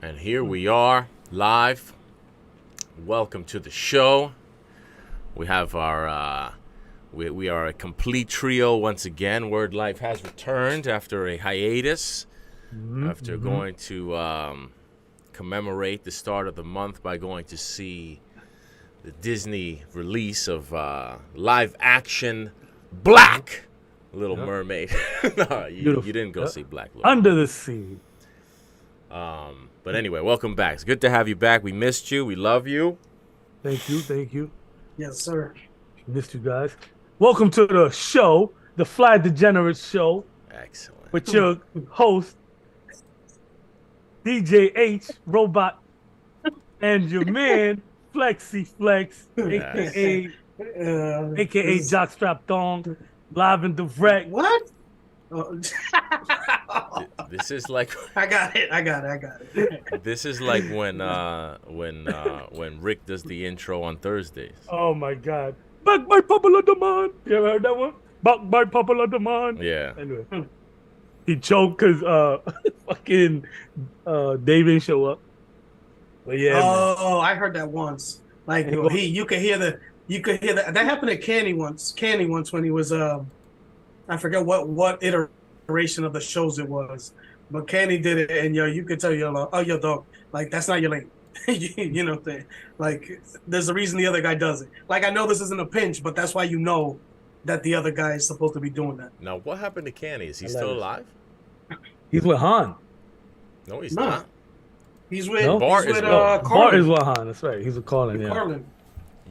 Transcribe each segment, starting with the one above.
And here we are, live. Welcome to the show. We have our, we are a complete trio once again. Word Life has returned after a hiatus, after going to commemorate the start of the month by going to see the Disney release of live action Black Little Mermaid. No, you didn't go see Black Little Under the Sea. But anyway, welcome back. It's good to have you back. We missed you. We love you. Thank you. Yes, sir. Missed you guys. Welcome to the show, the Fly Degenerates show, Excellent. with your host, DJ H, Robot, and your man, Flexi Flex, aka Jockstrap Thong, live and direct. What? Oh. This is like I got it. this is like when Rick does the intro on Thursdays. Oh my God. Back by popular demand. You ever heard that one? Back by popular demand. Yeah. Anyway, he choked because fucking Dave didn't show up. But yeah. Oh, I heard that once. Like you could hear that. That happened to Candy once when he was I forget what iteration of the shows it was, but Candy did it, and you could tell like, oh, yo, dog, like that's not your lane. You know what I'm saying? Like there's a reason the other guy does it. Like I know this isn't a pinch, but that's why you know that the other guy is supposed to be doing that. Now, what happened to Candy? Is he still alive? He's with Han. No, he's not. He's with Bart is Carlin. Bart is with Han. That's right. He's with Carlin. Yeah. Carlin.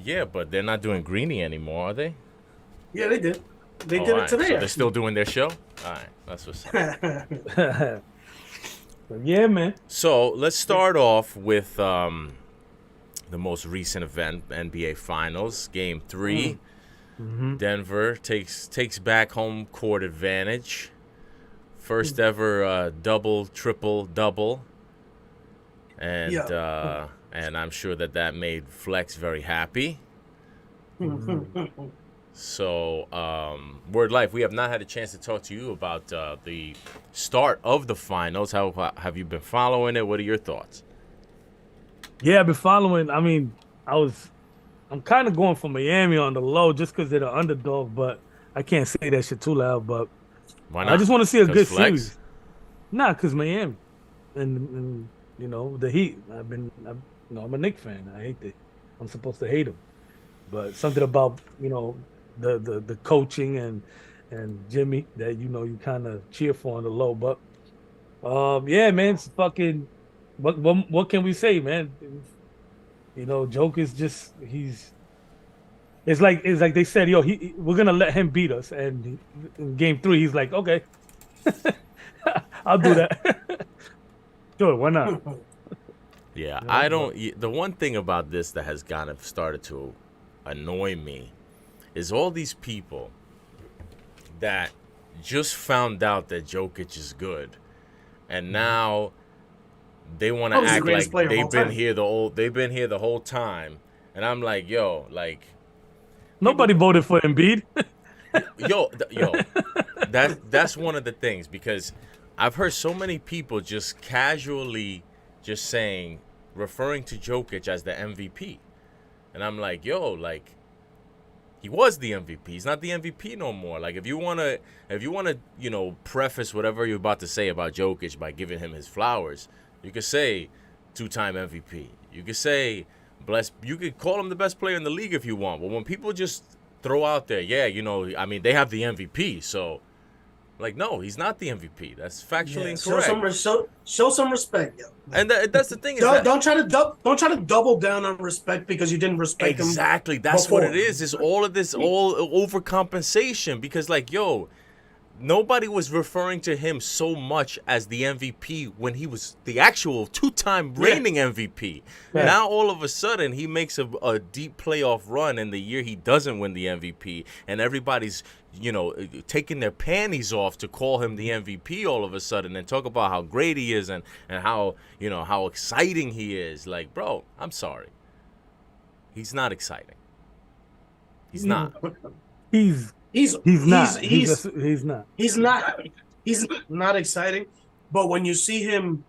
Yeah, but they're not doing Greenie anymore, are they? Yeah, they did. They did it today. So they're still doing their show? All right, that's what's up. Yeah, man. So let's start off with the most recent event, NBA Finals, Game 3. Denver takes back home court advantage. First ever double, triple, double. And and I'm sure that made Flex very happy. So, Word Life, we have not had a chance to talk to you about the start of the finals. How have you been following it? What are your thoughts? Yeah, I've been following. I mean, I'm kind of going for Miami on the low just because they're the underdog, but I can't say that shit too loud. But Why not? I just want to see a good Flex? series. Nah, because Miami and you know the Heat. I'm a Knicks fan. I'm supposed to hate them, but something about the coaching and Jimmy that you kind of cheer for on the low. But yeah, man, it's fucking what can we say, man? Joke is just it's like they said, we're gonna let him beat us, and in game 3 he's like, okay, I'll do that. Sure, why not? Yeah, I don't. The one thing about this that has kind of started to annoy me is all these people that just found out that Jokic is good, and now they want to act like they've been here the whole time. And I'm like, yo, like nobody voted for Embiid. yo, that's one of the things, because I've heard so many people just casually just referring to Jokic as the MVP, and I'm like, yo, like, he was the MVP. He's not the MVP no more. Like, if you wanna, preface whatever you're about to say about Jokic by giving him his flowers, you could say 2-time MVP. You could say you could call him the best player in the league if you want. But when people just throw out there, they have the MVP, so. Like, no, he's not the MVP. That's factually incorrect. Show some respect, yo. And that's the thing. Don't try to double down on respect because you didn't respect him. Exactly. That's what it is. It's all of this, all overcompensation. Because, like, yo, nobody was referring to him so much as the MVP when he was the actual 2-time reigning MVP. Yeah. Now, all of a sudden, he makes a deep playoff run in the year he doesn't win the MVP, and everybody's taking their panties off to call him the MVP all of a sudden and talk about how great he is and how how exciting he is. Like, bro, I'm sorry, he's not exciting. He's not. He's not exciting. But when you see him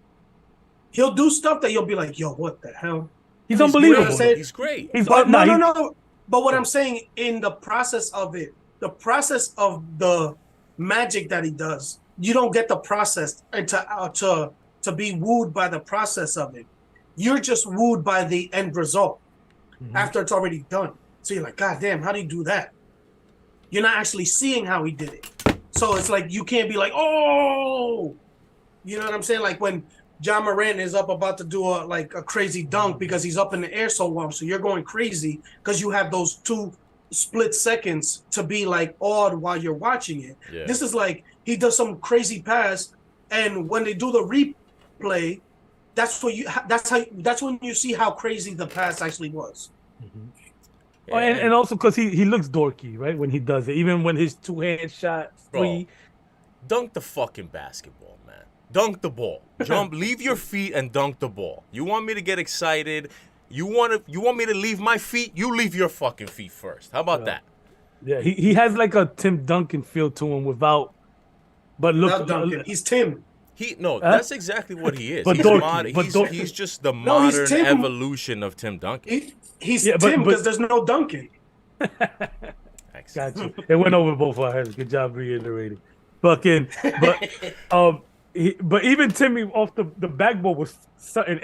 he'll do stuff that you'll be like, yo, what the hell? He's You know what I'm unbelievable. saying? He's great. He's But nah, no. But what I'm saying, in the process of it, the process of the magic that he does, you don't get the process and to be wooed by the process of it. You're just wooed by the end result after it's already done. So you're like, God damn, how do you do that? You're not actually seeing how he did it. So it's like you can't be like, oh, you know what I'm saying? Like when John Moran is up about to do a crazy dunk because he's up in the air so long, so you're going crazy because you have those 2 split seconds to be like awed while you're watching it. Yeah. This is like he does some crazy pass, and when they do the replay, that's when you see how crazy the pass actually was. Oh, and also because he looks dorky, right? When he does it, even when his 2-hand shot free. Dunk the fucking basketball, man. Dunk the ball. Jump, leave your feet and dunk the ball. You want me to get excited? You want me to leave my feet? You leave your fucking feet first. How about that? Yeah, he has like a Tim Duncan feel to him but look, Not Duncan. He's Tim. That's exactly what he is. But He's just the modern evolution of Tim Duncan. He's Tim because there's no Duncan. Got you. It went over both our heads. Good job reiterating. But even Timmy off the backboard was something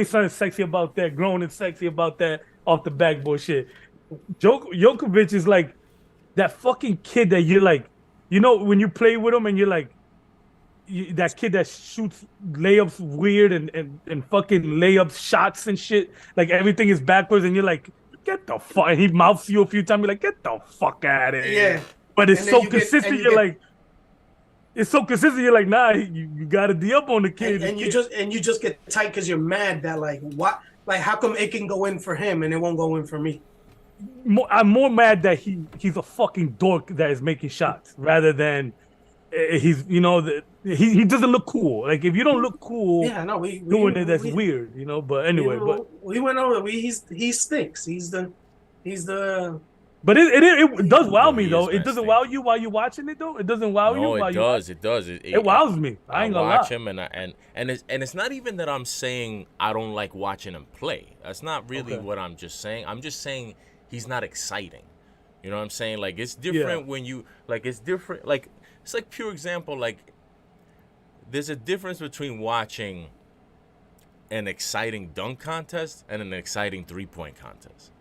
something sexy about that, grown and sexy about that off the backboard shit. Djokovic is like that fucking kid that you're like, when you play with him and you're like, that kid that shoots layups weird and fucking layups shots and shit, like everything is backwards and you're like, get the fuck, and he mouths you a few times, you're like, get the fuck out of here. Yeah. But it's so consistent, you're like, nah, you gotta D up on the kid. And you just get tight because you're mad that like, what, like, how come it can go in for him and it won't go in for me? I'm more mad that he's a fucking dork that is making shots rather than he doesn't look cool. Like if you don't look cool, doing it, that's weird, But anyway, we went over. He stinks. He's the. But it does wow me though. It doesn't wow you while you're watching it though. It doesn't wow you. No, it does. It does. It wows me. I ain't gonna watch lie. him and it's not even that I'm saying I don't like watching him play. That's not really what I'm just saying. I'm just saying he's not exciting. You know what I'm saying? Like it's different when you it's different. Like it's like pure example. Like there's a difference between watching an exciting dunk contest and an exciting 3-point contest.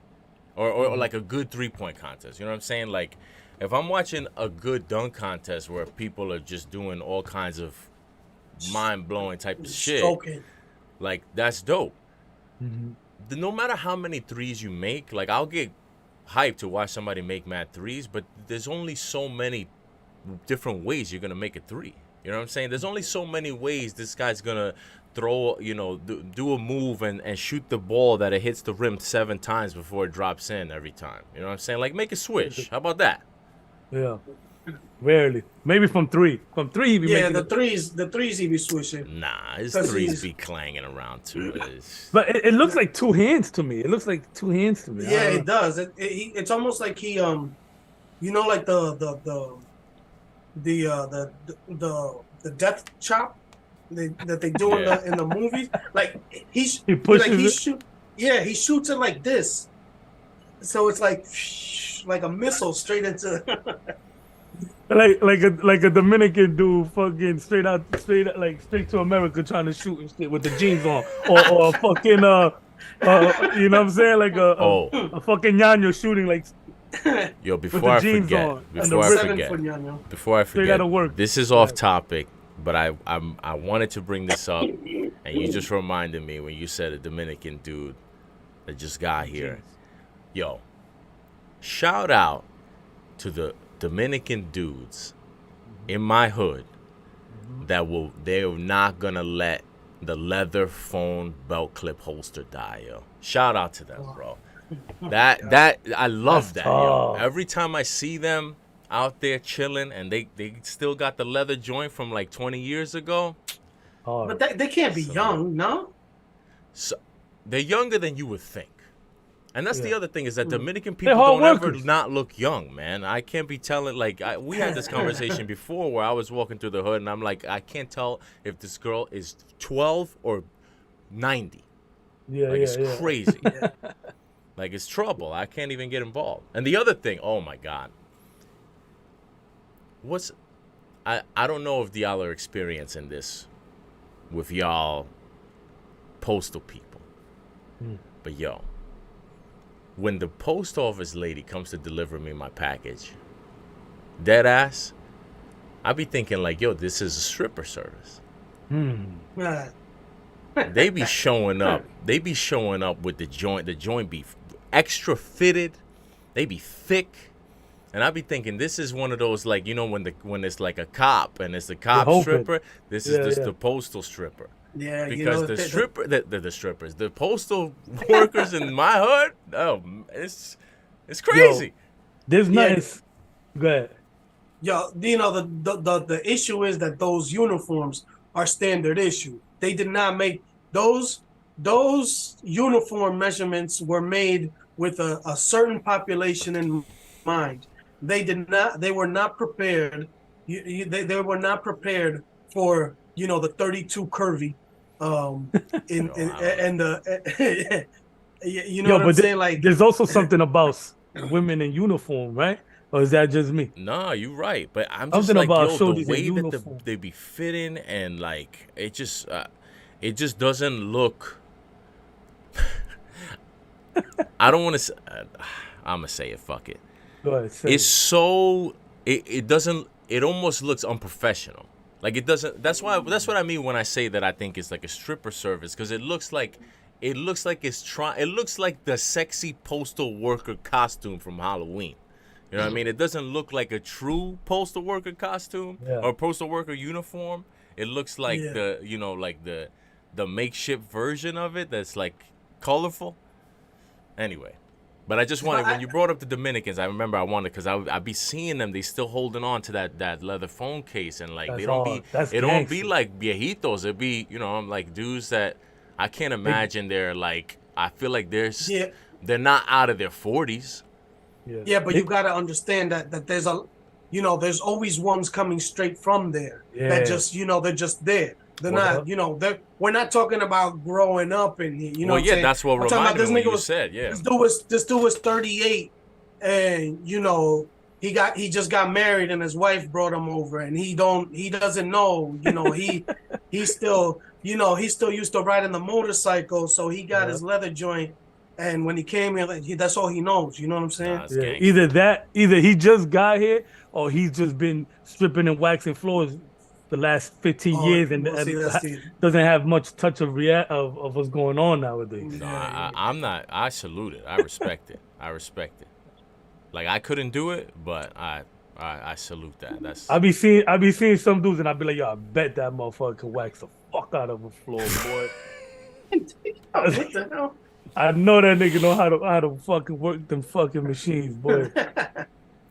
Or like a good 3-point contest. You know what I'm saying? Like, if I'm watching a good dunk contest where people are just doing all kinds of mind-blowing type of shit, like, that's dope. No matter how many threes you make, like, I'll get hyped to watch somebody make mad threes, but there's only so many different ways you're going to make a three. You know what I'm saying? There's only so many ways this guy's going to throw, do a move and shoot the ball that it hits the rim 7 times before it drops in every time. You know what I'm saying? Like, make a swish. How about that? Yeah. Rarely. Maybe from 3. From 3 he be making the threes he be swishing. Nah, his threes be clanging around too. But it looks like 2 hands to me. It looks like 2 hands to me. Yeah, it does. It's almost like he like the death chop that they do in the movies. Like he shoots it like this, so it's like a missile straight into like a Dominican dude fucking straight to America trying to shoot and shit with the jeans on, or fucking you know what I'm saying, like a fucking Ñaño shooning like. Yo, before I forget, this is off topic, but I wanted to bring this up, and you just reminded me when you said a Dominican dude that just got here. Yo, shout out to the Dominican dudes in my hood they're not gonna let the leather phone belt clip holster die, yo. Shout out to them, bro. That I love that, yo. Every time I see them out there chilling and they still got the leather joint from like 20 years ago. But they can't be young, no? So they're younger than you would think. And that's the other thing, is that Dominican people don't ever not look young, man. I can't be telling, we had this conversation before where I was walking through the hood and I'm like, I can't tell if this girl is 12 or 90. Yeah, Like, yeah, it's yeah. crazy. Like, it's trouble. I can't even get involved. And the other thing, oh my God. I don't know if y'all are experiencing this with y'all postal people. But yo, when the post office lady comes to deliver me my package, dead ass, I be thinking like, yo, this is a stripper service. They be showing up. They be showing up with the joint. The joint be extra fitted. They be thick. And I be thinking this is one of those, like, you know, when it's like a cop and it's the cop stripper. This is just the postal stripper. Yeah, because the strippers, the postal workers in my hood, it's crazy. Yo, there's nothing. Go ahead. Yo, you know, the issue is that those uniforms are standard issue. They did not make those uniform measurements were made with a certain population in mind. They were not prepared. They were not prepared for, you know, the 32 curvy, and the you know what I'm saying? Like, there's also something about women in uniform, right? Or is that just me? Nah, you're right. But I'm just like, yo, the way that they be fitting, and like it just doesn't look. I don't want to. I'm gonna say it. Fuck it. Go ahead, it's so it doesn't. It almost looks unprofessional. Like, it doesn't. That's what I mean when I say that I think it's like a stripper service, because it looks like it's trying. It looks like the sexy postal worker costume from Halloween. You know what I mean? It doesn't look like a true postal worker costume or postal worker uniform. It looks like the makeshift version of it that's like colorful. Anyway, but I just wanted, when you brought up the Dominicans, I remember I wanted, because I be seeing them. They still holding on to that leather phone case, and like, don't be like viejitos. It be, you know, I'm like dudes that I can't imagine they're like, I feel like they're not out of their 40s. Yeah, but you got to understand that there's there's always ones coming straight from there that just, they're just there. They're not, we're not talking about growing up and, Well, yeah, that's what reminded me when you said, yeah. This dude was 38, and, he just got married and his wife brought him over, and he doesn't know, he still used to ride in the motorcycle, so he got his leather joint. And when he came here, that's all he knows. You know what I'm saying? Either he just got here, or he's just been stripping and waxing floors the last 15 years, and doesn't have much touch of what's going on nowadays. No, I'm not. I salute it. I respect it. Like, I couldn't do it, but I salute that. I be seeing some dudes, and I be like, yo, I bet that motherfucker can wax the fuck out of a floor, boy. What the hell? I know that nigga know how to fucking work them fucking machines, boy.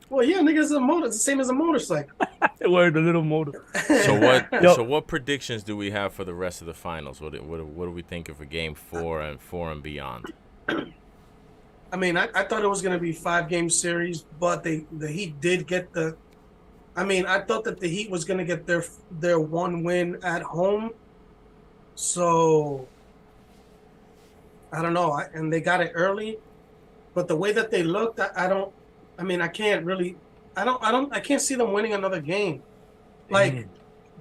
Well, yeah, nigga, it's the same as a motorcycle. Word, the little motor. So what predictions do we have for the rest of the finals? What do we think of for Game 4 and beyond? I mean, I thought it was going to be 5-game series, but the Heat did get the. I mean, I thought that the Heat was going to get their one win at home, so. I don't know, and they got it early, but the way that they looked, I can't see them winning another game, like,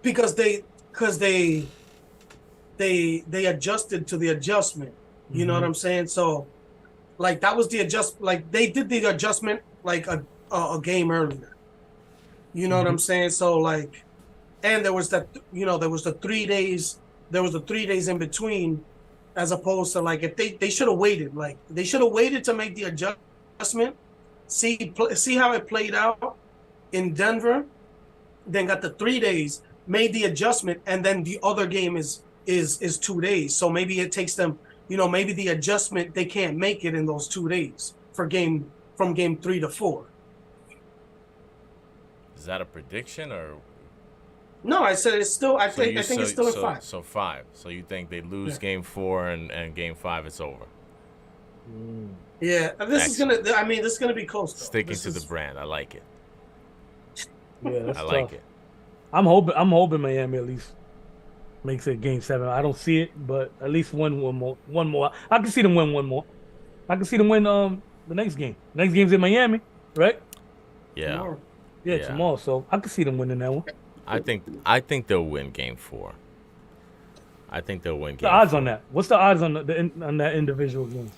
because they adjusted to the adjustment, you know what I'm saying? So, like, that was the like they did the adjustment like a game earlier, you know what I'm saying? So, like, and there was the 3 days in between. As opposed to, like, if they should have waited, to make the adjustment, see how it played out in Denver, then got the 3 days, made the adjustment, and then the other game is 2 days. So maybe it takes them, maybe the adjustment, they can't make it in those 2 days from game 3 to 4. Is that a prediction or? No, I said it's still. I think it's still at 5. So 5. So you think they lose Game 4 and Game 5 it's over? Yeah, this is gonna be close. Though. Sticking to the brand, I like it. Yeah, I like it. I'm hoping Miami at least makes it game 7. I don't see it, but at least one more. One more. I can see them win one more. I can see them win the next game. Next game's in Miami, right? Yeah, Tomorrow. Yeah, yeah. tomorrow. So I can see them winning that one. I think they'll win game 4. I think they'll win The game odds 4. on that? What's the odds on on that individual game?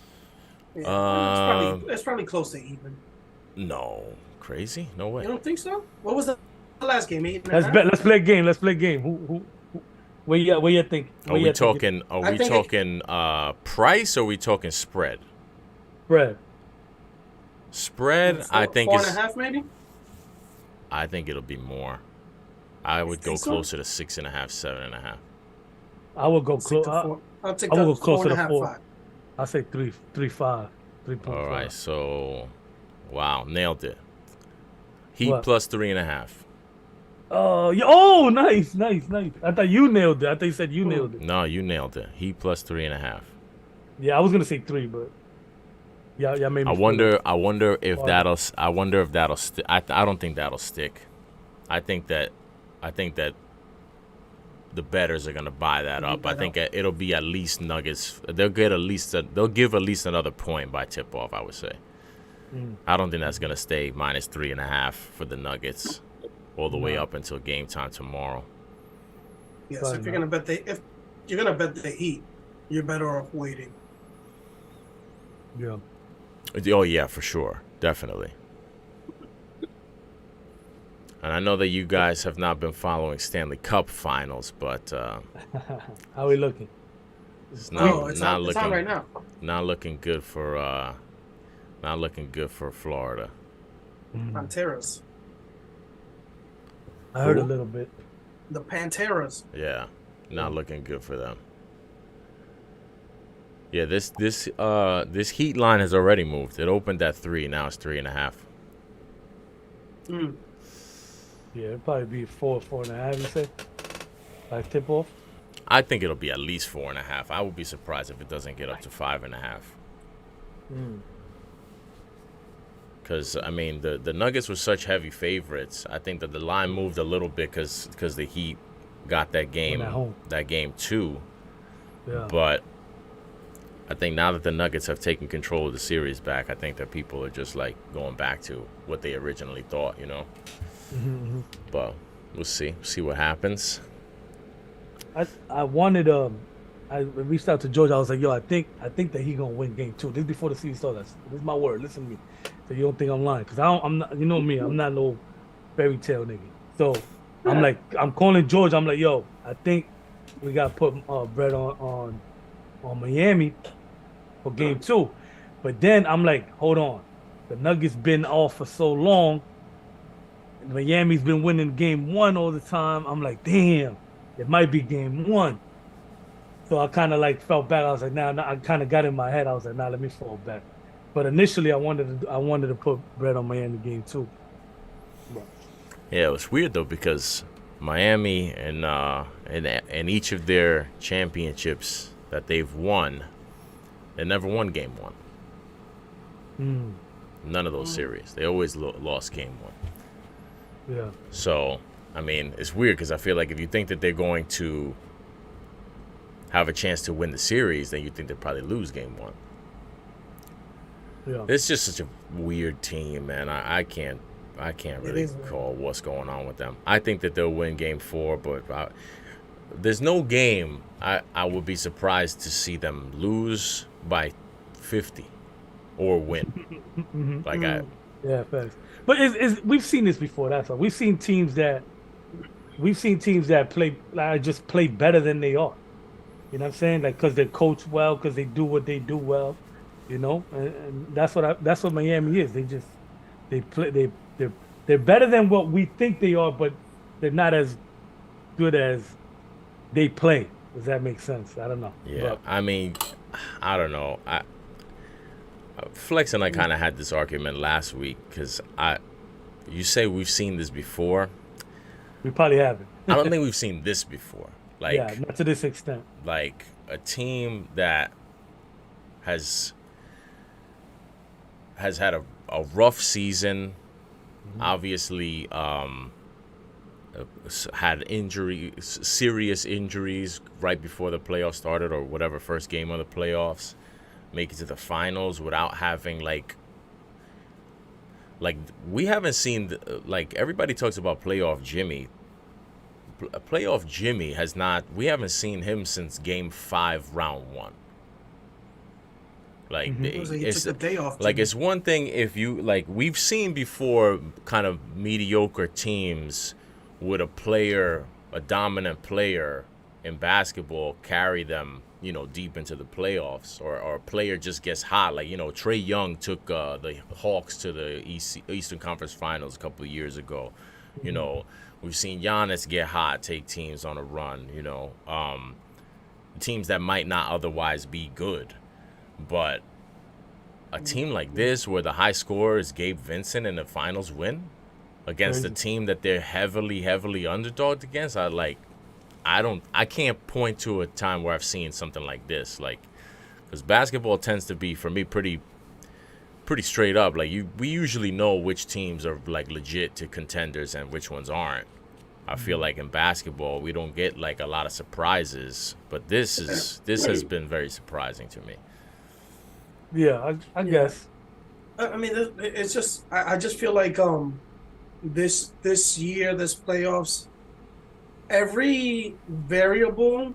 Yeah, it's probably close to even. No, crazy? No You way. don't think so? What was the last game? 8 and a Let's half? bet. Let's play a game. Let's play a game. Who where you think? Are we talking? Are we talking price? Or are we talking spread? Spread? Spread. I think four it's. and a half, maybe. I think it'll be more. I would go think so? closer to 6.5, 7.5. I would go close. I'll take I will the go closer to 4.5, 4. 5. I say 3.5. 3.5. All right. So, wow, nailed it. Heat What? plus 3.5. Oh, nice. I thought you nailed it. I thought you said you nailed it. No, you nailed it. Heat plus 3.5. Yeah, I was gonna say 3, but yeah, made me. I wonder if Wow. that'll. I wonder if that'll stick. I don't think that'll stick. I think that the bettors are gonna buy that up. I think it'll be at least Nuggets. They'll give at least another point by tip off. I would say. I don't think that's gonna stay minus 3.5 for the Nuggets all the way up until game time tomorrow. Yeah, so if you're gonna bet the Heat, you're better off waiting. Yeah. Oh yeah, for sure, definitely. And I know that you guys have not been following Stanley Cup Finals, but How we looking? it's not It's looking on right now. not looking good for Florida. Panteras. I heard a Who? little bit. The Panteras. Yeah, not looking good for them. Yeah, this Heat line has already moved. It opened at 3, now it's 3.5. Yeah, it'd probably be 4.5. You say? Like tip off. I think it'll be at least 4.5. I would be surprised if it doesn't get up to 5.5. Because I mean, the Nuggets were such heavy favorites. I think that the line moved a little bit because the Heat got that game at home. that game too. Yeah. But I think now that the Nuggets have taken control of the series back, I think that people are just like going back to what they originally thought, you know. But we'll see what happens. I wanted I reached out to George. I was like, yo, I think that he gonna win game 2. This is before the season started. This is my word. Listen to me. So you don't think I'm lying? Cause I'm not. You know me. I'm not no fairy tale nigga. So I'm calling George. I'm like, yo, I think we gotta put bread on Miami for game 2. But then I'm like, hold on. The Nuggets been off for so long. Miami's been winning game 1 all the time. I'm like, damn, it might be game 1. So I kind of like felt back. I was like, nah, I kind of got in my head. I was like, nah, let me fall back. But initially, I wanted to put bread on Miami game 2. Yeah, it was weird though because Miami and each of their championships that they've won, they never won game 1. None of those series. They always lost game 1. Yeah. So, I mean, it's weird because I feel like if you think that they're going to have a chance to win the series, then you think they'll probably lose game 1. Yeah. It's just such a weird team, man. I can't really call what's going on with them. I think that they'll win game 4, but there's no game I would be surprised to see them lose by 50 or win. Yeah, facts. But we've seen this before. That's all. We've seen teams that just play better than they are. You know what I'm saying? Like because they coach well, because they do what they do well. You know, and that's what Miami is. They're better than what we think they are, but they're not as good as they play. Does that make sense? I don't know. Yeah, but, I mean, I don't know. Flex and I kind of had this argument last week because you say we've seen this before. We probably haven't. I don't think we've seen this before. Like, yeah, not to this extent. Like a team that has had a rough season. Obviously, had serious injuries right before the playoffs started, or whatever first game of the playoffs, make it to the finals without having like we haven't seen like everybody talks about playoff Jimmy. Playoff Jimmy has not. We haven't seen him since Game 5, Round 1. Like it's took the day off. Like it's one thing if you like we've seen before kind of mediocre teams with a dominant player in basketball carry them, deep into the playoffs, or a player just gets hot. Like, Trae Young took the Hawks to the Eastern Conference Finals a couple of years ago. We've seen Giannis get hot, take teams on a run, teams that might not otherwise be good. But a team like this where the high scorer is Gabe Vincent in the finals win against a team that they're heavily underdogged against, I can't point to a time where I've seen something like this. Like, because basketball tends to be, for me, pretty straight up. Like, we usually know which teams are like legit to contenders and which ones aren't. I feel like in basketball we don't get like a lot of surprises, but this has been very surprising to me. Yeah, I guess. I mean, it's just I just feel like this year, this playoffs, every variable,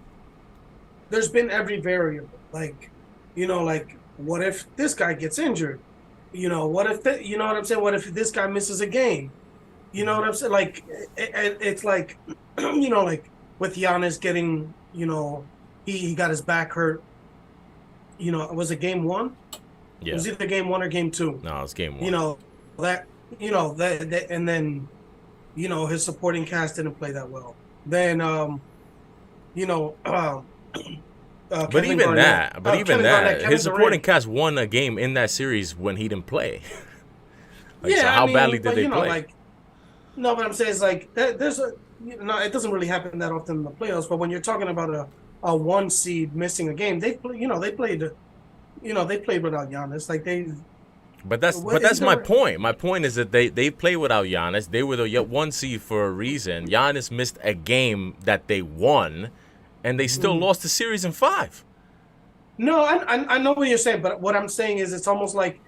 there's been every variable. Like, like what if this guy gets injured? What if you know what I'm saying? What if this guy misses a game? You know what I'm saying? Like, it's like, like with Giannis getting, he got his back hurt. Was it Game 1? Yeah. It was either Game 1 or Game 2. No, it's Game 1. That, and then, his supporting cast didn't play that well. Then, but even that, his supporting cast won a game in that series when he didn't play. So how badly did they play? No, but I'm saying is like there's it doesn't really happen that often in the playoffs. But when you're talking about a 1 seed missing a game, they played without Giannis. Like But that's my point. My point is that they play without Giannis. They were the 1 seed for a reason. Giannis missed a game that they won, and they still lost the series in 5. No, I know what you're saying, but what I'm saying is it's almost like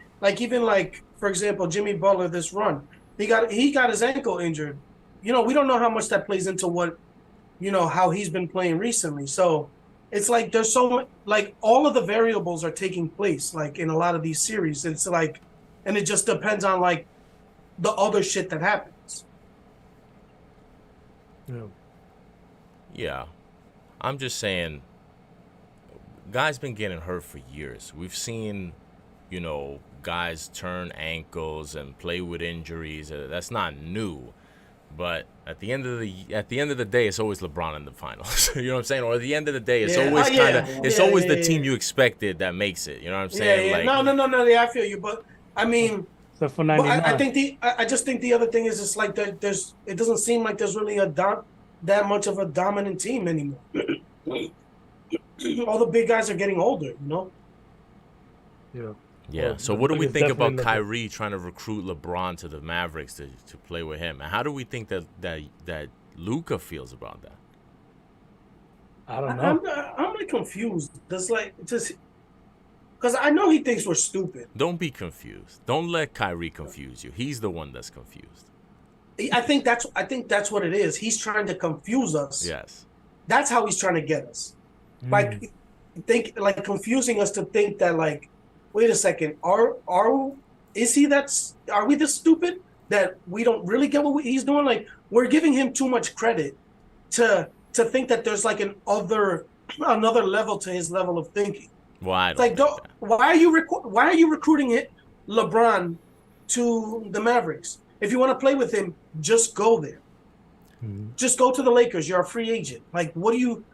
even like, for example, Jimmy Butler this run. He got his ankle injured. We don't know how much that plays into what, how he's been playing recently. So it's like there's so much, like all of the variables are taking place like in a lot of these series. It's like, and it just depends on like the other shit that happens. Yeah. I'm just saying, guys been getting hurt for years. We've seen, guys turn ankles and play with injuries. That's not new, but at the end of the day, it's always LeBron in the finals. You know what I'm saying? Or at the end of the day, it's always the team you expected that makes it. You know what I'm saying? Yeah. Like, no. Yeah, I feel you, but I mean, except for 99. I just think the other thing is it's like it doesn't seem like there's really that much of a dominant team anymore. All the big guys are getting older, Yeah. Yeah. Well, so what do we think about definitely Kyrie trying to recruit LeBron to the Mavericks to play with him? And how do we think that Luka feels about that? I don't know. I'm like confused. That's like just because I know he thinks we're stupid. Don't be confused. Don't let Kyrie confuse you. He's the one that's confused. I think that's what it is. He's trying to confuse us. This That's how he's trying to get us. Like confusing us to think that like, wait a second, are we this stupid that we don't really get what he's doing? Like, we're giving him too much credit to think that there's like another level to his level of thinking. Why? Why are you recruiting LeBron to the Mavericks? If you want to play with him, just go there. Just go to the Lakers. You're a free agent. Like, what do you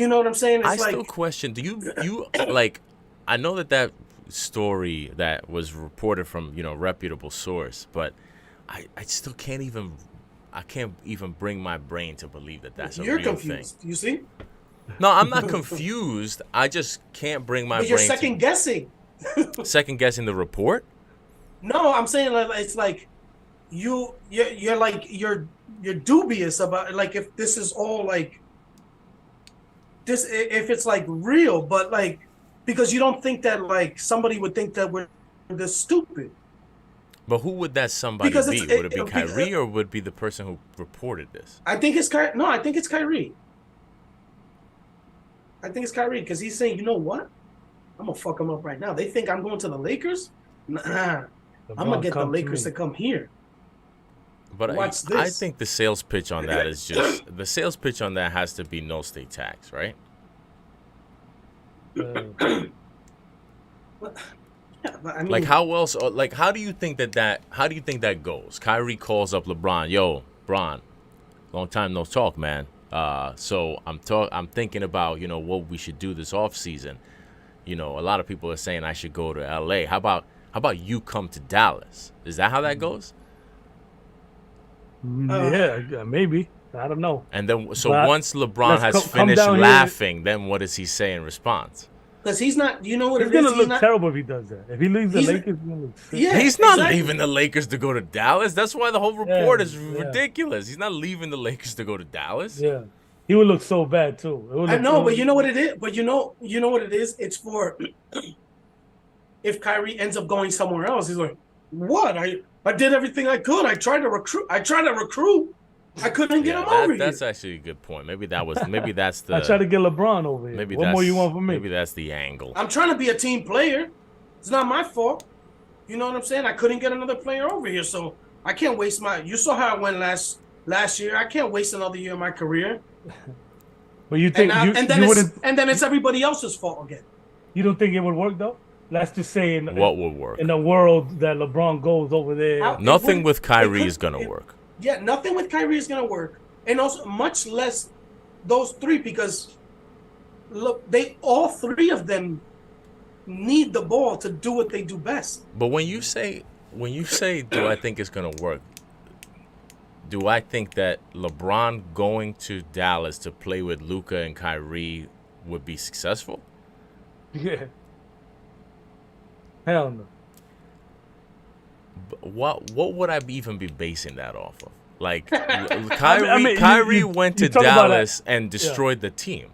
know what I'm saying? It's still question. Do you like? I know that story that was reported from reputable source, but I still can't even bring my brain to believe that that's You're a real confused. thing. You see? No, I'm not confused. I just can't bring my brain. But you're second guessing. Second guessing the report? No, I'm saying it's like you're you're dubious about like if this is all like this, if it's like real, but like because you don't think that like somebody would think that we're this stupid. But who would that somebody Because be? Would it be Kyrie or would it be the person who reported this? I think it's Kyrie. No, I think it's Kyrie. I think it's Kyrie because he's saying, you know what? I'm gonna fuck them up right now. They think I'm going to the Lakers. Nah, I'm gonna get the Lakers to come here. But watch this. I think the sales pitch on that is just the sales pitch on that has to be no state tax, right? Yeah, but I mean, Like how else? Like how do you think that how do you think that goes? Kyrie calls up LeBron, yo, Bron, long time no talk, man. So I'm thinking about what we should do this off season. A lot of people are saying I should go to LA. How about you come to Dallas? Is that how that goes? Yeah, maybe. I don't know. And then But once LeBron has come finished down here. laughing, then what does he say in response? because he's not. You know what He's it is? gonna He's look not, terrible if he does that. If he leaves the He's- Lakers, he's gonna look sick. Yeah, He's not exactly. leaving the Lakers to go to Dallas. That's why the whole report is yeah. ridiculous. He's not leaving the Lakers to go to Dallas. Yeah, he would look so bad too. I know, but you know what it is. But you know what it is. It's for if Kyrie ends up going somewhere else. He's like, what? I did everything I could. I tried to recruit. I couldn't get him over That's here. actually a good point. Maybe that's the I try to get LeBron over here. maybe What that's more you want from me? maybe that's the angle. I'm trying to be a team player. It's not my fault. You know what I'm saying? I couldn't get another player over here, so I can't waste my. You saw how I went last year. I can't waste another year of my career. But you think And then it's everybody else's fault again. You don't think it would work though? Let's just say What would work? in a world that LeBron goes over there. How- Nothing it with would- Kyrie it is could- gonna it- work. Yeah, nothing with Kyrie is gonna work, and also much less those three because look, all three of them need the ball to do what they do best. But when you say do I think it's gonna work? Do I think that LeBron going to Dallas to play with Luka and Kyrie would be successful? Yeah. Hell no. What would I even be basing that off of? Like Kyrie, I mean, Kyrie you went to talk about Dallas and destroyed the team.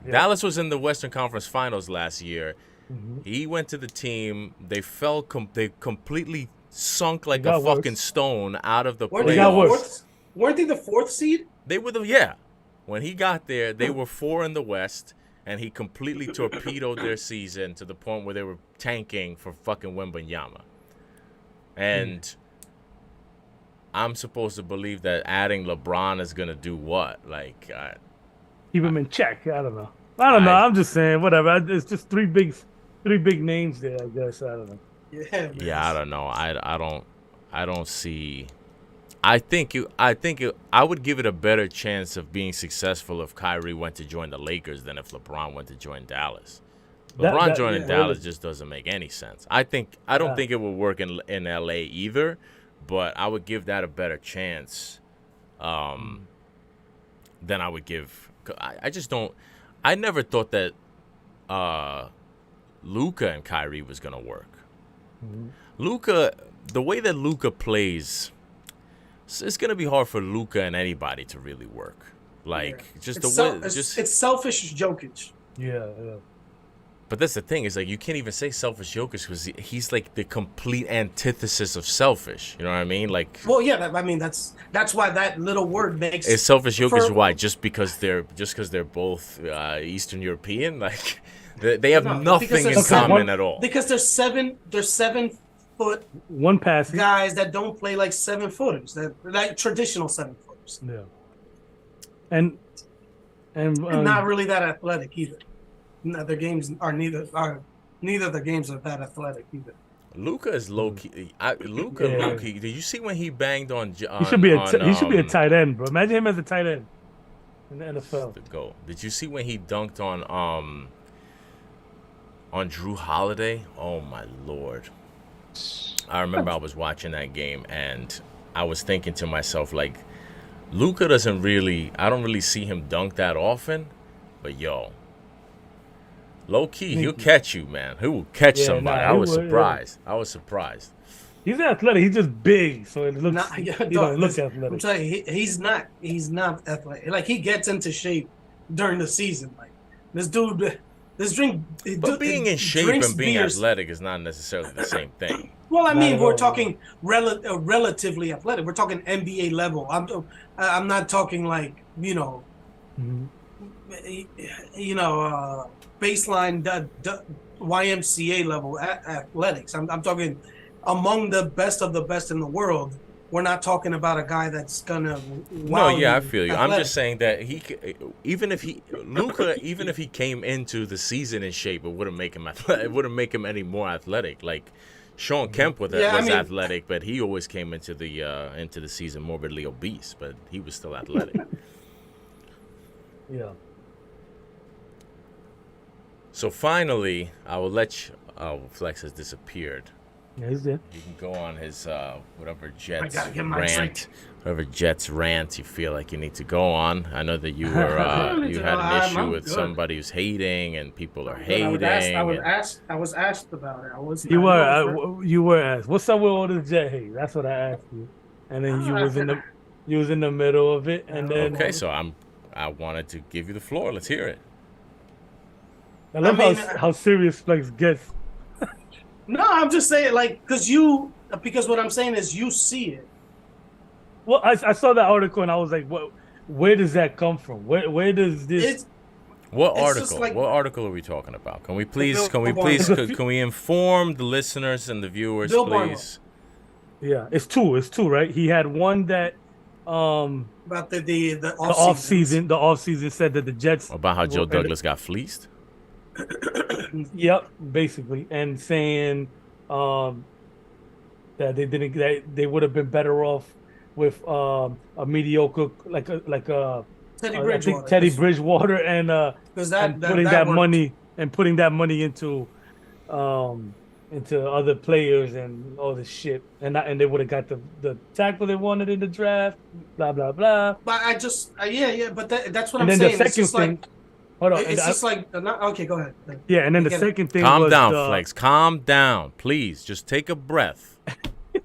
Yeah. Dallas was in the Western Conference Finals last year. Mm-hmm. He went to the team. They fell. They completely sunk like a got worse. fucking stone out of the Weren't They they, got the playoffs. worse. fourth, weren't they the fourth seed? They were the When he got there, they were 4 in the West, and he completely torpedoed their season to the point where they were tanking for fucking Wembanyama. And I'm supposed to believe that adding LeBron is gonna do what? Like, Keep him in check. I don't know. I'm just saying, whatever. It's just three big names there. I guess I don't know. Yeah, man. yeah, I don't know. I don't see. I would give it a better chance of being successful if Kyrie went to join the Lakers than if LeBron went to join Dallas. LeBron joining Dallas just doesn't make any sense. I don't think it would work in LA either, but I would give that a better chance than I would give. I just don't. I never thought that Luka and Kyrie was gonna work. Mm-hmm. Luka, the way that Luka plays, it's gonna be hard for Luka and anybody to really work. Like just It's the way, it's selfish Jokic. Yeah. But that's the thing is like you can't even say selfish Jokic because he's like the complete antithesis of selfish. You know what I mean? Like, Well, yeah, that's why that little word makes is selfish Jokic for- why? Just because they're both Eastern European? Like they have No, nothing because in there's common at all. because there's 7-foot One pass. guys that don't play like 7-footers, that like traditional 7-footers, Yeah. And and not really that athletic either. Neither of the games are that athletic either. Luka is low key. Luka Yeah. low key. Did you see when he banged on? he should be a tight end, bro. Imagine him as a tight end in the NFL. The goal. Did you see when he dunked on Drew Holiday? Oh my lord! I remember I was watching that game and I was thinking to myself like, Luka doesn't really. I don't really see him dunk that often, but yo. Low key, he'll catch you, man. He will catch Yeah, somebody. nah, I he was would, yeah. surprised. I was surprised. He's athletic. He's just big, so it looks. Not, yeah, He don't look I'm athletic. telling you, he's not. He's not athletic. Like he gets into shape during the season. Like this dude, this drink. But being in shape drinks and being beers. athletic is not necessarily the same thing. Well, I Not mean, at we're all. talking relatively athletic. We're talking NBA level. I'm not talking like Mhm. baseline YMCA level athletics. I'm talking among the best of the best in the world. We're not talking about a guy that's gonna No, yeah, I feel you. I'm athletic. just saying that even if he came into the season in shape, it wouldn't make him athletic. It wouldn't make him any more athletic. Like Sean Kemp was athletic, but he always came into the season morbidly obese, but he was still athletic. Yeah. So finally, I will let you. Oh, Flex has disappeared. Yeah, he's there. You can go on his whatever Jets gotta get my rant, drink. whatever Jets rant you feel like you need to go on. I know that you were you had an issue with somebody who's hating and people are hating. I was asked about it. You were asked. What's up with all this Jet hate? That's what I asked you, and then you was in the middle of it, and then Okay, so I wanted to give you the floor. Let's hear it. I love how serious Flex gets. No, I'm just saying, like, because what I'm saying is you see it. Well, I saw that article and I was like, "What? Where does that come from? Where does this?" What it's article? just like- What article are we talking about? Can we Bill can we inform the listeners and the viewers, Bill please? Yeah, it's two, right? He had one that About the off season said that the Jets About how Joe Douglas got fleeced? Yep, basically, and saying that they would have been better off with a mediocre like a Teddy I Bridgewater. think Teddy Bridgewater and putting that money into other players and all this shit, and they would have got the tackle they wanted in the draft, blah blah blah. But I just but that's what And I'm then saying. the It's second just thing, like hold on, it's just like okay, go ahead. yeah, and then the Again. second thing Calm was down, Flex. Calm down, please. Just take a breath.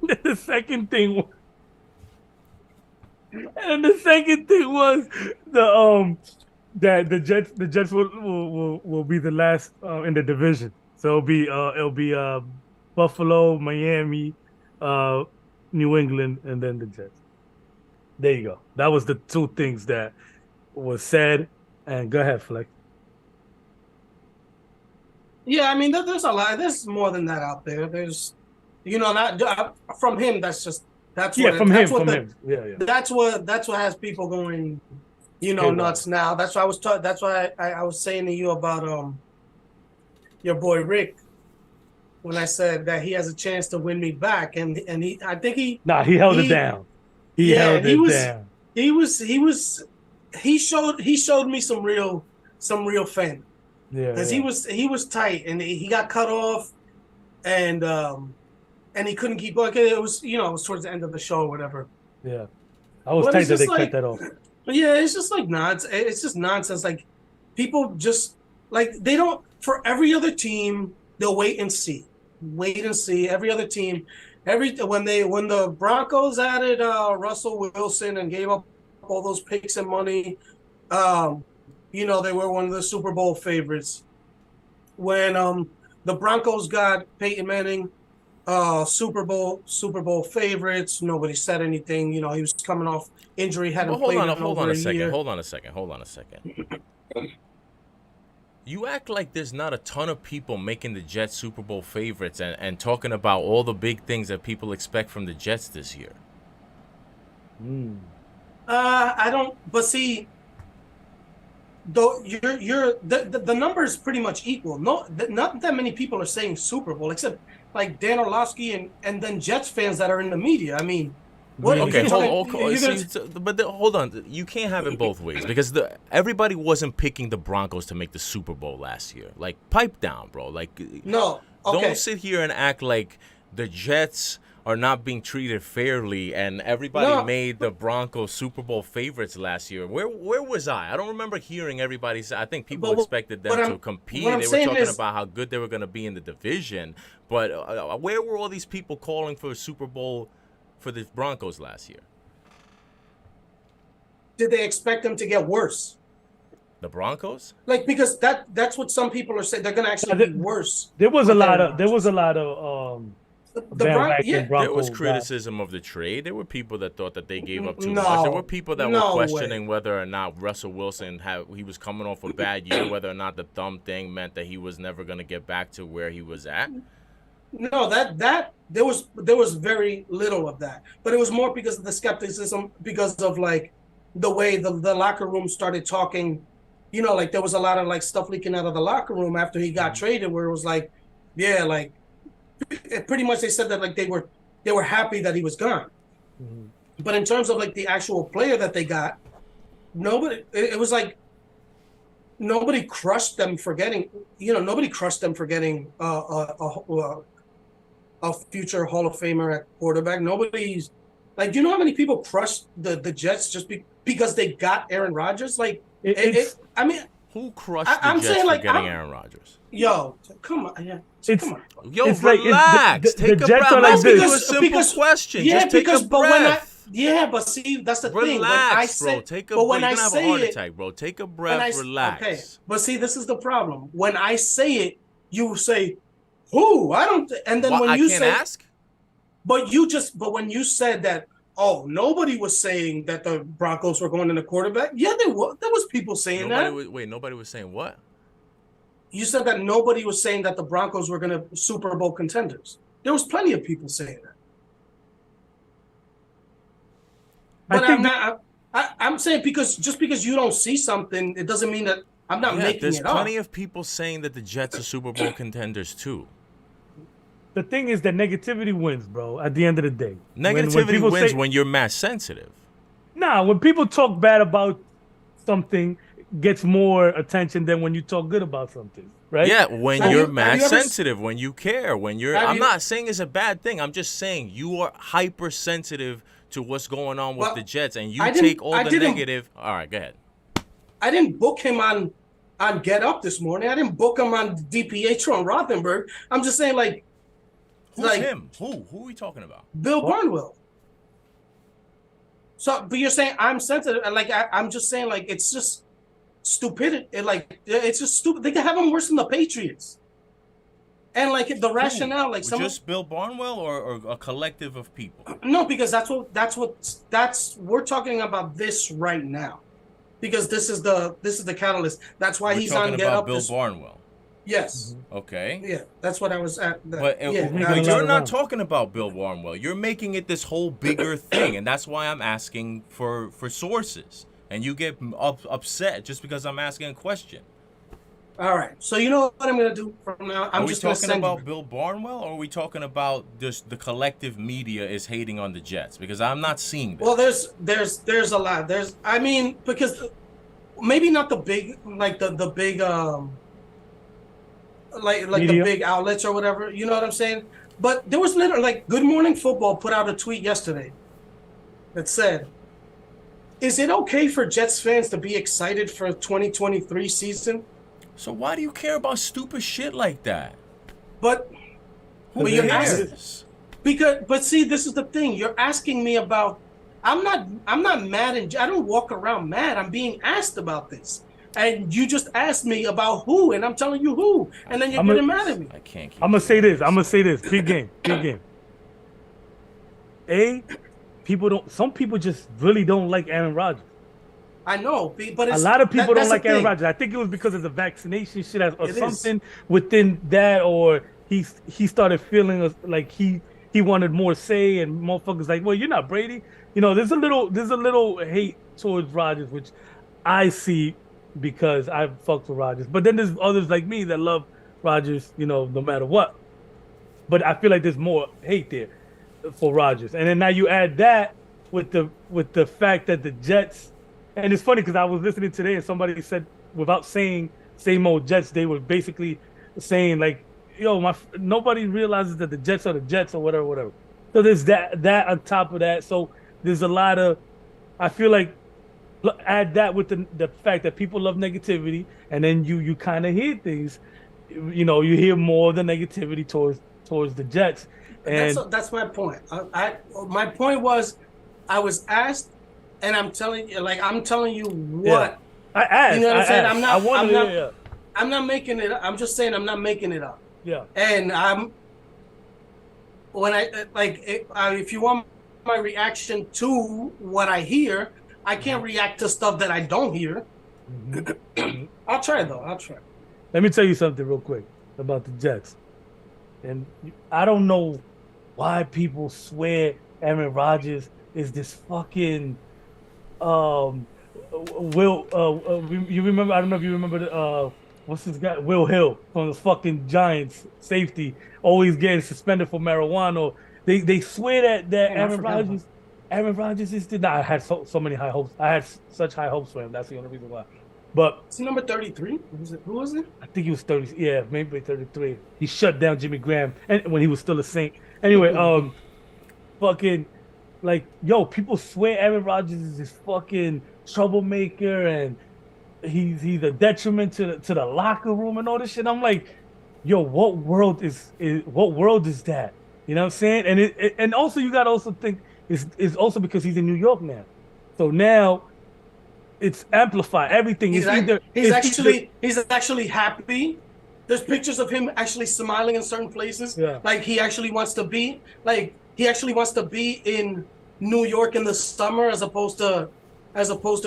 The second thing, and the second thing was that the Jets will be the last in the division. So it'll be Buffalo, Miami, New England, and then the Jets. There you go. That was the two things that was said. And go ahead, Flex. Yeah, I mean, there's a lot. There's more than that out there. There's, not from him. That's From him. Yeah. That's what has people going, nuts now. That's why that's why I was saying to you about your boy Rick when I said that he has a chance to win me back, and he held it down. He held it down. He showed me some real fan. Yeah, because he was tight and he got cut off, and he couldn't keep going. It was it was towards the end of the show or whatever. Yeah, I was tight that they cut that off. But yeah, it's just like nonsense. It's just nonsense. Like people just like they don't. For every other team, they'll wait and see. Every other team, when the Broncos added Russell Wilson and gave up all those picks and money, they were one of the Super Bowl favorites. When the Broncos got Peyton Manning, Super Bowl favorites, nobody said anything. He was coming off injury, hadn't played in over a year. Hold on a second. You act like there's not a ton of people making the Jets Super Bowl favorites and talking about all the big things that people expect from the Jets this year. I don't. But see, though the number is pretty much equal. Not that many people are saying Super Bowl, except like Dan Orlovsky and then Jets fans that are in the media. I mean, what? Okay, hold on. You can't have it both ways because everybody wasn't picking the Broncos to make the Super Bowl last year. Like, pipe down, bro. Like, no. Okay. Don't sit here and act like the Jets are not being treated fairly, and everybody made the Broncos Super Bowl favorites last year. Where was I? I don't remember hearing everybody say. I think people expected them to compete. They were talking about how good they were going to be in the division. But where were all these people calling for a Super Bowl for the Broncos last year? Did they expect them to get worse? The Broncos? Like, because that's what some people are saying. They're going to actually be worse. There was a lot of there was criticism of the trade. There were people that thought that they gave up too much. There were people that were questioning whether or not Russell Wilson he was coming off a bad year, whether or not the thumb thing meant that he was never going to get back to where he was at. No, that there was very little of that, but it was more because of the skepticism, because of like the way the locker room started talking. You know, like there was a lot of like stuff leaking out of the locker room after he got traded, where it was like, yeah, like pretty much they said that like they were happy that he was gone. Mm-hmm. But in terms of like the actual player that they got, it was like nobody crushed them for getting, nobody crushed them for getting a future Hall of Famer at quarterback. Nobody's like, do you know how many people crushed the Jets just because they got Aaron Rodgers? Like, I mean, who crushed the Jets for getting Aaron Rodgers? Yo, come on, yeah. Come on. Yo, relax. Take a breath. I'm asking you a simple question. Yeah, just take a breath. But see, that's the thing. Relax, bro. Take a breath. You're going to have a heart attack, bro. Take a breath. Relax. Okay, but see, this is the problem. When I say it, you say, who? I don't. And then when you say, ask? But when you said that, oh, nobody was saying that the Broncos were going in the quarterback. Yeah, there was people saying that. Nobody was saying what? You said that nobody was saying that the Broncos were going to Super Bowl contenders. There was plenty of people saying that. But I'm saying just because you don't see something, it doesn't mean that I'm not making it up. There's plenty of people saying that the Jets are Super Bowl contenders too. The thing is that negativity wins, bro, at the end of the day. Negativity wins when you're mass sensitive. Nah, when people talk bad about something, gets more attention than when you talk good about something, right? Yeah, when you're mass sensitive, when you care, I'm not saying it's a bad thing. I'm just saying you are hypersensitive to what's going on with the Jets, and you take all the negative. All right, go ahead. I didn't book him on Get Up this morning. I didn't book him on DPH or on Rothenberg. I'm just saying, like, who's him? Who are we talking about? Bill Barnwell. So, but you're saying I'm sensitive, and like I'm just saying, like, it's just stupidity. It's just stupid. They could have him worse than the Patriots. And like the rationale, like just Bill Barnwell or a collective of people. No, because we're talking about this right now, because this is the catalyst. That's why he's on Get Up. Bill Barnwell. Yes. Mm-hmm. Okay. Yeah, that's what I was at. But you're not talking about Bill Barnwell. You're making it this whole bigger thing, and that's why I'm asking for sources. And you get upset just because I'm asking a question. All right. So you know what I'm going to do from now? Are we talking about Bill Barnwell, or are we talking about just the collective media is hating on the Jets? Because I'm not seeing that. Well, there's a lot. Because maybe not the big, like the big like the big outlets or whatever. You know what I'm saying? But there was literally, like, Good Morning Football put out a tweet yesterday that said, "Is it okay for Jets fans to be excited for a 2023 season?" So why do you care about stupid shit like that? But you're asking, but see, this is the thing. You're asking me about. I'm not mad, and I don't walk around mad. I'm being asked about this, and you just asked me about who, and I'm telling you who, and then you're getting mad at me. I can't. I'm gonna say this. Big game. Some people just really don't like Aaron Rodgers. I know, but a lot of people don't like Aaron Rodgers. I think it was because of the vaccination shit or something within that, or he started feeling like he wanted more say, and motherfuckers like, well, you're not Brady. You know, there's a little hate towards Rodgers, which I see because I fucked with Rodgers. But then there's others like me that love Rodgers, no matter what. But I feel like there's more hate there for Rodgers. And then now you add that with the fact that the Jets. And it's funny because I was listening today and somebody said, without saying same old Jets, they were basically saying like, yo, nobody realizes that the Jets are the Jets or whatever. So there's that on top of that. So there's a lot of, I feel like, add that with the fact that people love negativity, and then you kind of hear things, you hear more of the negativity towards the Jets, and That's my point. My point was, I was asked, and I'm telling you yeah, what. I You asked, know what I I'm saying? asked, I wanted to, yeah, I'm not making it. I'm just saying I'm not making it up. yeah, And I'm when I if you want my reaction to what I hear, I can't react to stuff that I don't hear. hmm hmm I'll try though. I'll try. Let me tell you something real quick about the Jets, and I don't know why people swear Aaron Rodgers is this fucking um Will you remember, I don't know if you remember the what's this guy, Will Hill from the fucking Giants safety, always getting suspended for marijuana. They swear that Damn, I forgot about. Aaron Rodgers is the, I had so many high hopes. I had such high hopes for him. That's the only reason why. But Is he number 33? Who was it? I think he was 30, yeah, maybe 33. He shut down Jimmy Graham and when he was still a Saint. Anyway, fucking, like, yo, people swear Aaron Rodgers is this fucking troublemaker and he's a detriment to the locker room and all this shit. I'm like, yo, what world is that? You know what I'm saying? And and also you gotta also think it's also because he's in New York now. So now it's amplified. Everything is either he's actually happy. There's pictures of him actually smiling in certain places. yeah. Like he actually wants to be in New York in the summer as opposed to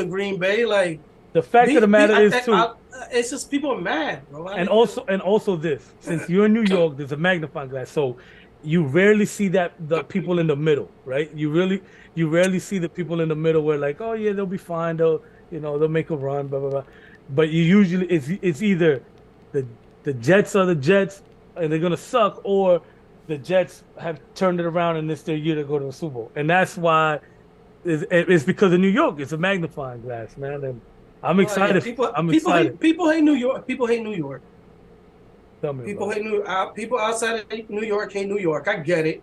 Green Bay. Like The fact of the matter is too. it's just people are mad, bro. And also this, since you're in New York, there's a magnifying glass, so you rarely see the people in the middle, right? You rarely see the people in the middle where like, oh yeah, they'll be fine, they'll make a run, blah blah blah. But you usually it's either the Jets are the Jets and they're gonna suck, or the Jets have turned it around and it's their year to go to the Super Bowl, and that's why it's because of New York. It's a magnifying glass, man, and I'm excited. I'm excited. People hate New York. People hate New York. Tell me People about hate people outside of New York hate New York. I get it. it.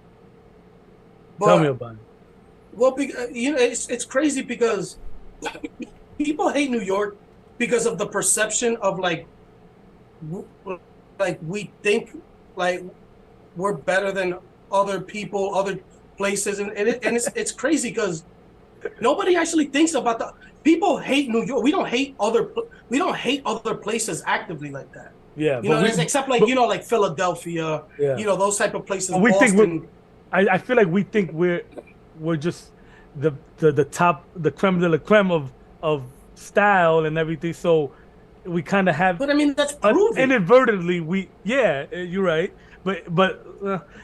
Tell me about it. Well, it's crazy because people hate New York because of the perception of like we think like we're better than other people, other places, and it's crazy because nobody actually thinks about the people hate New York. We don't hate other places actively like that. Yeah, except like Philadelphia, yeah, those type of places. we Boston. think I feel like we think we're just the top, the creme de la creme of style and everything. So we kind of have, but I mean that's proven. Inadvertently you're right, but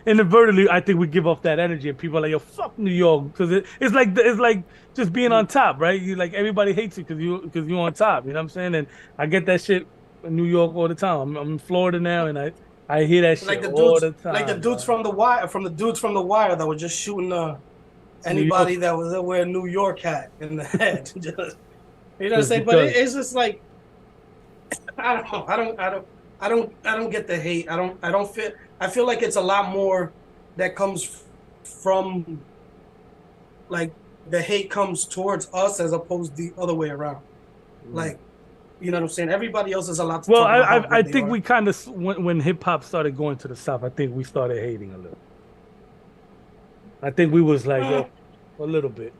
inadvertently I think we give off that energy and people are like, yo, fuck New York, because it's like just being on top, right? You like, everybody hates you because you're on top, you know what I'm saying? And I get that shit in New York all the time. I'm in Florida now, and I hear that shit all the time. Like the dudes from the wire that were just shooting anybody that was wearing a New York hat in the head. You know what I'm saying? But it's just like, I don't get the hate. I feel like it's a lot more that comes from, like, the hate comes towards us as opposed to the other way around. Like, you know what I'm saying? Everybody else is allowed to talk about I think we kind of, when hip hop started going to the South, I think we started hating a little. I think we was like, a little bit.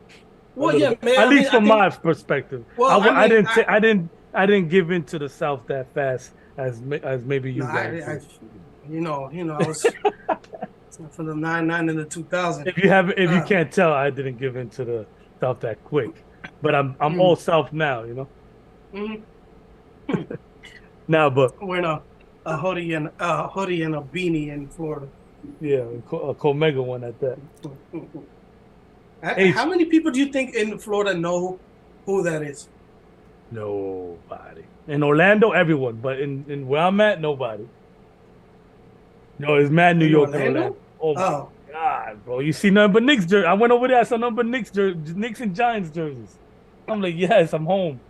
Well, yeah, man. At least from my perspective. Well, I didn't give in to the South that fast as maybe you guys. I was from the 99 and the 2000. If you can't tell, I didn't give in to the South that quick. But I'm all South now, you know. Mm-hmm. Now, but wearing a hoodie and a beanie in Florida. Yeah, a Comega one at that. How many people do you think in Florida know who that is? Nobody. In Orlando, everyone, but in where I'm at, nobody. No, it's mad New York. Orlando? Oh my God, bro! You see nothing but Knicks jersey. I went over there, I saw nothing but Knicks and Giants jerseys. I'm like, yes, I'm home.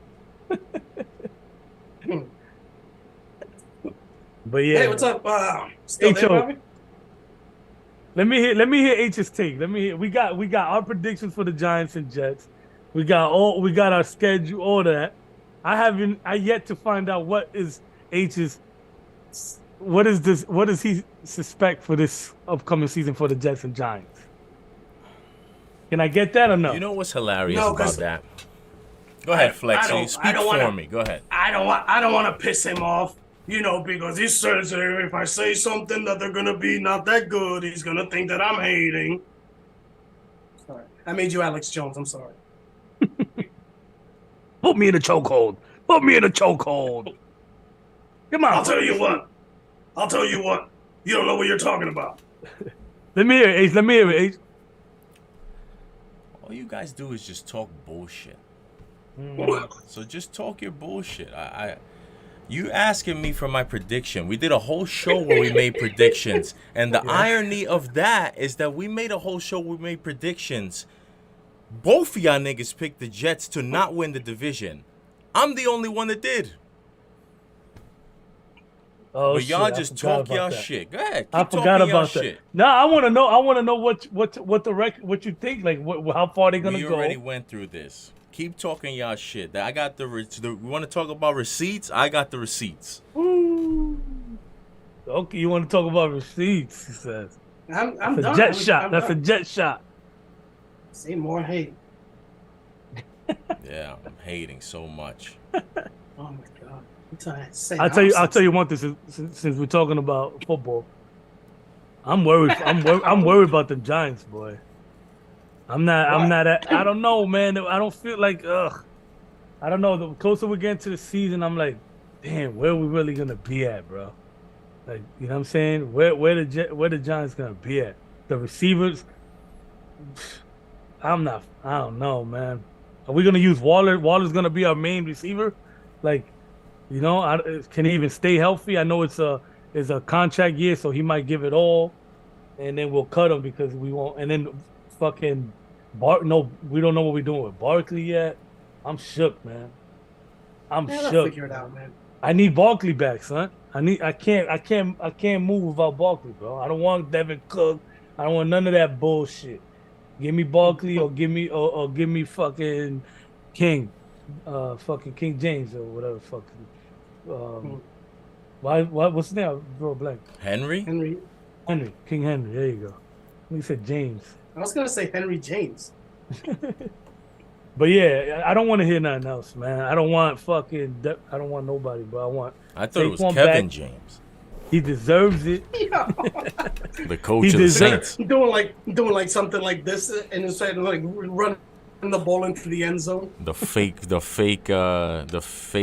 But yeah. Hey, what's up? Still there, Bobby? Let me hear H's take. We got our predictions for the Giants and Jets. We got our schedule, all that. I yet to find out what is H's what does he suspect for this upcoming season for the Jets and Giants? Can I get that or no? You know what's hilarious No, about that? Go ahead, Flexi. Speak for me. Go ahead. I don't want to piss him off, because he says if I say something that they're gonna be not that good, he's gonna think that I'm hating. Sorry, I made you Alex Jones. I'm sorry. Put me in a chokehold. Put me in a chokehold. Come on. I'll tell you what. You don't know what you're talking about. Let me hear it, H. Let me hear it, H. All you guys do is just talk bullshit. So just talk your bullshit. You asking me for my prediction. We did a whole show where we made predictions. And the irony of that is that we made a whole show where we made predictions. Both of y'all niggas picked the Jets to not win the division. I'm the only one that did. Oh, but y'all just talk y'all shit. Go ahead. I forgot about that. Shit. No, I want to know what you think. Like how far they gonna go. We already went through this. Keep talking y'all shit. I got the we want to talk about receipts. I got the receipts. Ooh. Okay, you want to talk about receipts? He says. I'm That's done. a jet shot. That's a jet shot. Say more hate. Yeah, I'm hating so much. Oh my god. I'll tell you one thing. Since we're talking about football, I'm worried. I'm worried about the Giants, boy. I don't know, man. I don't feel like I don't know. The closer we get to the season, I'm like, damn, where are we really gonna be at, bro? Like, you know what I'm saying? Where the Giants gonna be at? The receivers. I don't know, man. Are we gonna use Waller? Waller's gonna be our main receiver, like. Can he even stay healthy? I know it's a contract year, so he might give it all, and then we'll cut him because we won't. And then fucking no, we don't know what we're doing with Barkley yet. I'm shook, man. I'm shook. Figure it out, man. I need Barkley back, son. I can't move without Barkley, bro. I don't want Devin Cook. I don't want none of that bullshit. Give me Barkley or give me fucking King. Fucking King James or whatever fucking what's his name? I drew a blank. Henry, King Henry. There you go. You said James. I was gonna say Henry James. But yeah, I don't want to hear nothing else, man. I don't want I don't want nobody, bro. I thought it was Kevin James. He deserves it. The coach of the Saints. Doing like something like this and instead of like run the ball into the end zone. The fake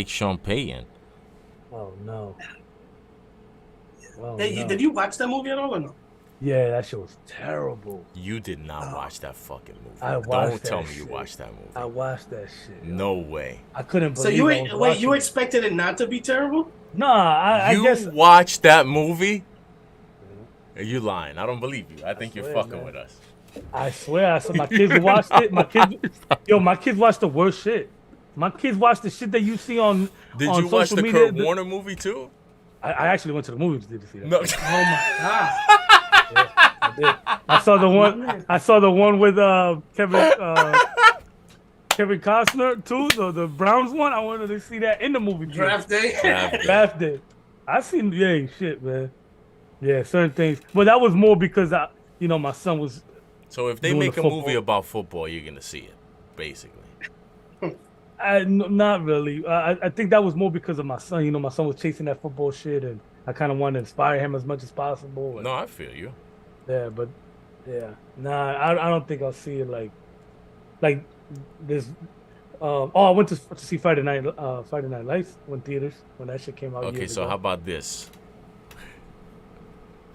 Sean Payton. Oh no. Hey, no. Did you watch that movie at all or no? Yeah, that shit was terrible. You did not watch that fucking movie. Don't tell me you watched that movie. I watched that shit. No way. I couldn't believe it. So you expected it not to be terrible? Nah, I guess. You watched that movie? Are you lying? I don't believe you. I think you're fucking with us. I swear, I saw my kids watched it. My kids watched the worst shit. My kids watched the shit that you see on. Did you watch the Kurt Warner movie too? I actually went to the movies to see that. No. Oh my god. Yeah, I did. I saw the one with Kevin Costner too, the Browns one. I wanted to see that in the movie. Draft day. Draft day. I seen shit, man. Yeah, certain things, but that was more because my son was. So if they make a movie about football, you're gonna see it, basically. Not really. I think that was more because of my son. My son was chasing that football shit, and I kind of wanted to inspire him as much as possible. No, I feel you. Yeah, but I don't think I'll see it like this. I went to see Friday Night Lights when that shit came out. Okay, so how about this?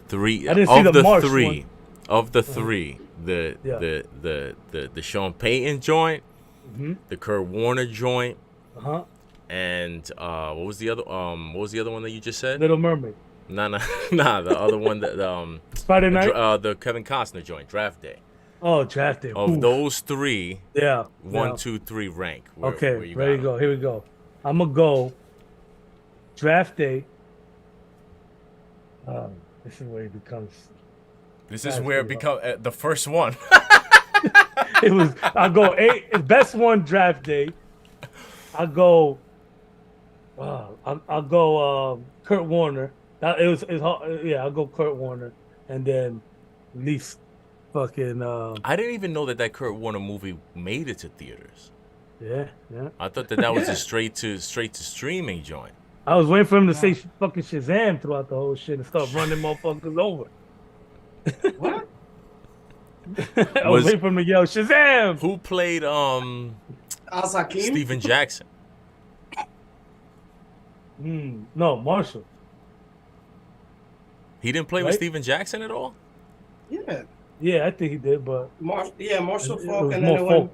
Three I didn't see the March three one. Of the three, the Sean Payton joint, the Kurt Warner joint, and what was the other one that you just said? Little Mermaid. Nah, the other one that Friday Night. The Kevin Costner joint, Draft Day. Oh, Draft Day. Of those three, 1, 2, 3 rank. Where you go. Here we go. I'm gonna go. Draft Day. This is where it becomes This is where it become the first one. It was. I go best one draft day. I go. I'll go. Kurt Warner. It was. Yeah, I'll go Kurt Warner, and then least fucking. I didn't even know that Kurt Warner movie made it to theaters. Yeah. I thought that was a straight to streaming joint. I was waiting for him to say fucking Shazam throughout the whole shit and start running motherfuckers over. What? I was waiting for him to yell Shazam. Who played Al-Hakim? Steven Jackson? No, Marshall. He didn't play with Steven Jackson at all? Yeah. Yeah, I think he did, but Marshall Falk, and then then it went.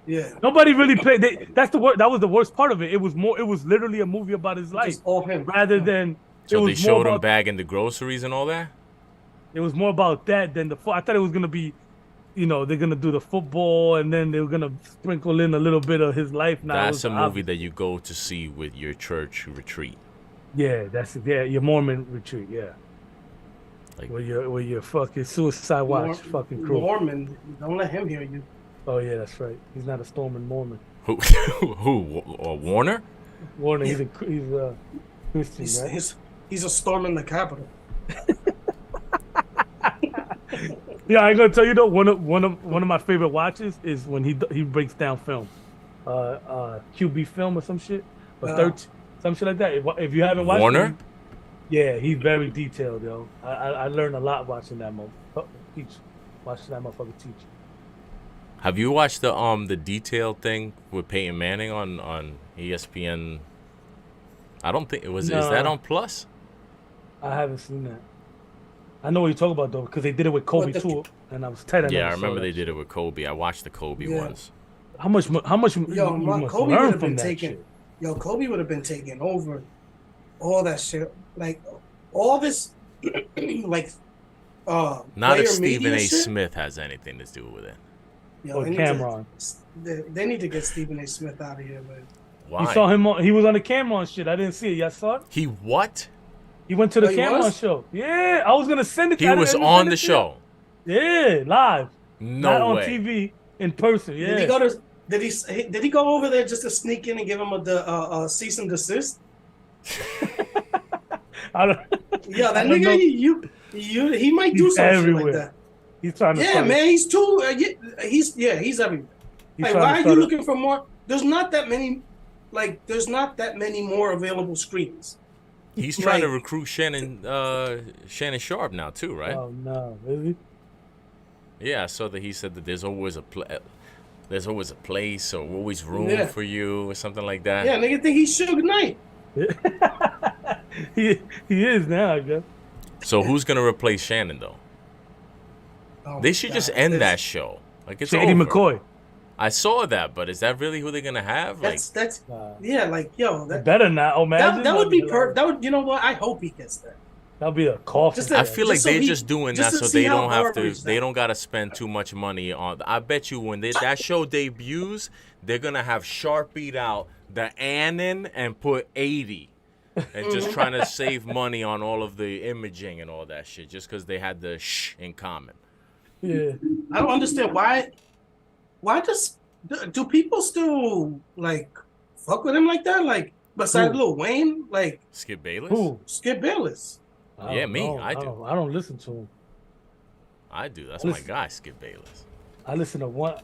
Yeah. Nobody really played. That was the worst part of it. It was literally a movie about his life, Just all him. rather than. So they showed him bagging the groceries and all that. It was more about that than I thought it was gonna be, they're gonna do the football and then they were gonna sprinkle in a little bit of his life. Now that's a movie that you go to see with your church retreat. Yeah, your Mormon retreat. Yeah, like where your fucking suicide watch fucking crew. Mormon, don't let him hear you. Oh yeah, that's right. He's not a storming Mormon. Who? Warner? Warner, he's a Christian, right? He's a storming the Capitol. Yeah, I'm gonna tell you though. One of my favorite watches is when he breaks down film, QB film or some shit, or 13, some shit like that. If you haven't watched Warner, yeah, he's very detailed, yo. I learned a lot watching that watching that motherfucker teach. Have you watched the detailed thing with Peyton Manning on ESPN? I don't think it was. No. Is that on Plus? I haven't seen that. I know what you're talking about though, because they did it with Kobe too, and I was tight. Yeah, I remember they did it with Kobe. I watched the Kobe ones. How much? Yo, Kobe would have been taking. Yo, Kobe would have been taking over all that shit, like all this, like. Not if Stephen A. Smith has anything to do with it. Yo, or Cameron. They need to get Stephen A. Smith out of here, man. Why? You saw him he was on the Cameron shit. I didn't see it. Y'all saw it? He what? He went to the Cameron show. Yeah, I was gonna send it. He was on the show. Yeah, live. No Not on way. TV, in person. Yeah. Did he go over there just to sneak in and give him a cease and desist? I don't. Yeah, that nigga, he might do something like that. He's trying to. Yeah, man, he's too. He's everywhere. Like, why are you looking for more? There's not that many. Like, there's not that many more available screens. He's trying to recruit Shannon Sharp now too, right? Oh no, really? Yeah, I saw that he said that there's always a place or always room for you or something like that. Yeah, nigga think he's Suge Knight. he is now, I guess. So who's gonna replace Shannon though? Oh, they should just end that show. Like it's Shady over. McCoy. I saw that, but is that really who they're gonna have? That's yeah, like yo, that better not. Oh man, that would be that would, you know what? I hope he gets that. That'll be a coffin. I feel like they're just doing that so they don't have to. They don't gotta spend too much money on. I bet you when that show debuts, they're gonna have sharpied out the Annan and put 80, and just trying to save money on all of the imaging and all that shit, just because they had the shh in common. Yeah, I don't understand why do people still like fuck with him like that? Like besides Lil Wayne, like Skip Bayless. Who? Skip Bayless. Yeah, me. I do. I don't listen to him. I do. That's my guy, Skip Bayless. I listen to one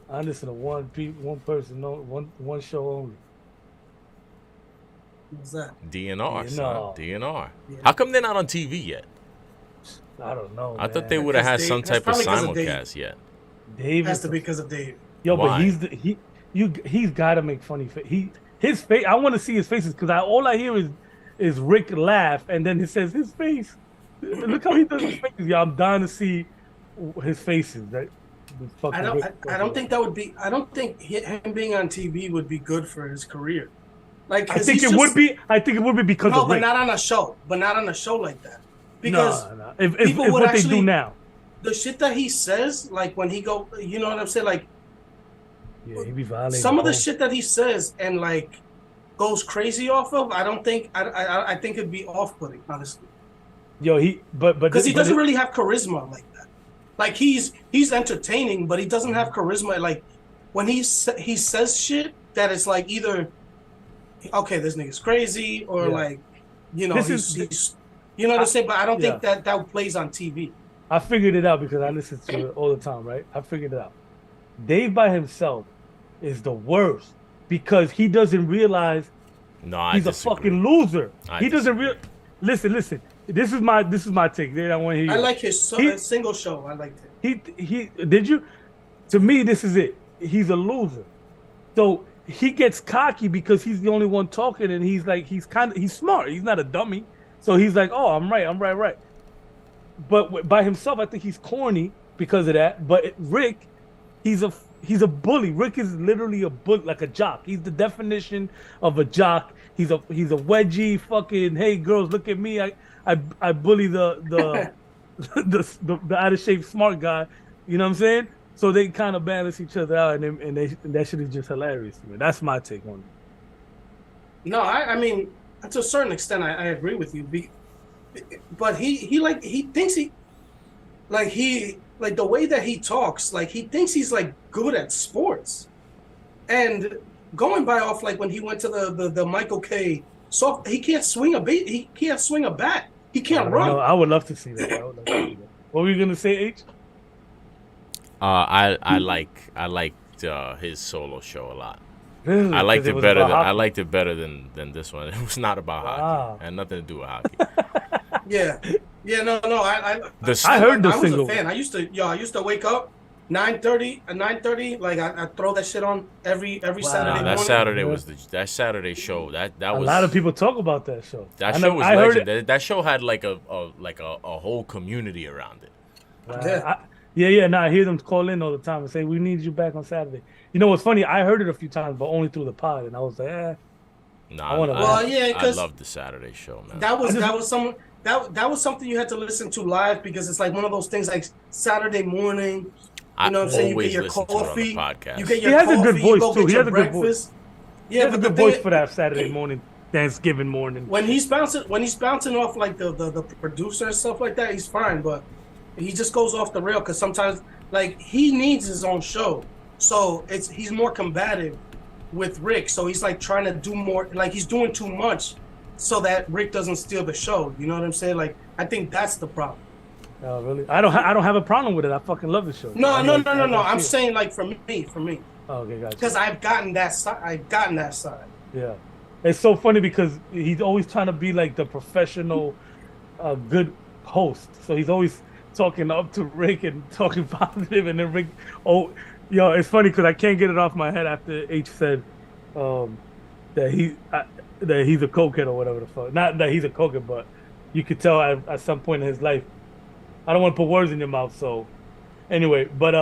person, one show only. What's that? DNR, son. DNR. Yeah. How come they're not on TV yet? I don't know. I thought they would have had some type of simulcast yet. Dave has to be because of Dave. Yo, why? But he's got to make funny face. His face. I want to see his faces because all I hear is Rick laugh, and then it says his face. Look how he does his faces. Yeah, I'm dying to see his faces. Right? I don't think that would be. I don't think him being on TV would be good for his career. Like I think it would be. I think it would be because of Rick. But not on a show. But not on a show like that. Because no. If what actually, they do now, the shit that he says, like when he go, you know what I'm saying, like. Yeah, he be violating. Some of the shit that he says and like goes crazy off of, I don't think. I think it'd be off-putting, honestly. Yo, but because he doesn't really have charisma like that. Like he's entertaining, but he doesn't have charisma. Like when he says shit that is like either okay, this nigga's crazy, or like he's you know what I'm saying. But I don't think that plays on TV. I figured it out because I listen to it all the time, right? I figured it out. Dave by himself is the worst because he doesn't realize he's a fucking loser. He doesn't listen. This is my take. I want to hear. I like his single show. I liked it. He did you? To me, this is it. He's a loser. So he gets cocky because he's the only one talking, and he's smart. He's not a dummy. So he's like, oh, I'm right. But by himself, I think he's corny because of that. But Rick, he's a bully. Rick is literally a bully, like a jock. He's the definition of a jock. He's a wedgie fucking. Hey girls, look at me. I bully the out of shape smart guy. You know what I'm saying? So they kind of balance each other out, and that shit is just hilarious to me. That's my take on it. No, I mean, to a certain extent, I agree with you. But he thinks the way that he talks, like he thinks he's like good at sports, and going by off like when he went to the Michael K. So he can't swing a bat. He can't swing a bat. He can't run. I would love to see that. What were you gonna say, H? I liked his solo show a lot. Really? I liked it better than this one. It was not about hockey. It had nothing to do with hockey. Yeah. No. I heard the I single. was a fan. I used to wake up 9:30. Like I throw that shit on every Saturday morning. That Saturday show. That was a lot of people talk about that show. That show was legendary. That show had like a whole community around it. No, I hear them call in all the time and say, we need you back on Saturday. You know what's funny? I heard it a few times, but only through the pod, and I was like, I loved the Saturday show, man. That was something you had to listen to live because it's like one of those things like Saturday morning. You know what I'm saying? You get your coffee. You get your coffee. He has a good voice too. He has a good voice. Yeah, he has a good voice for that Saturday morning, Thanksgiving morning. When he's bouncing off like the producer and stuff like that, he's fine. But he just goes off the rail because sometimes like he needs his own show, so he's more combative with Rick. So he's like trying to do more, like he's doing too much, so that Rick doesn't steal the show. You know what I'm saying? Like I think that's the problem. Oh really? I don't have a problem with it. I fucking love the show. No. I'm saying like for me. Oh, okay, gotcha. Because I've gotten that side. Yeah, it's so funny because he's always trying to be like the professional, good host. So he's always talking up to Rick and talking positive, and then Rick, it's funny because I can't get it off my head after H said that he's a cokehead or whatever the fuck. Not that he's a cokehead, but you could tell at some point in his life. I don't want to put words in your mouth, so anyway. But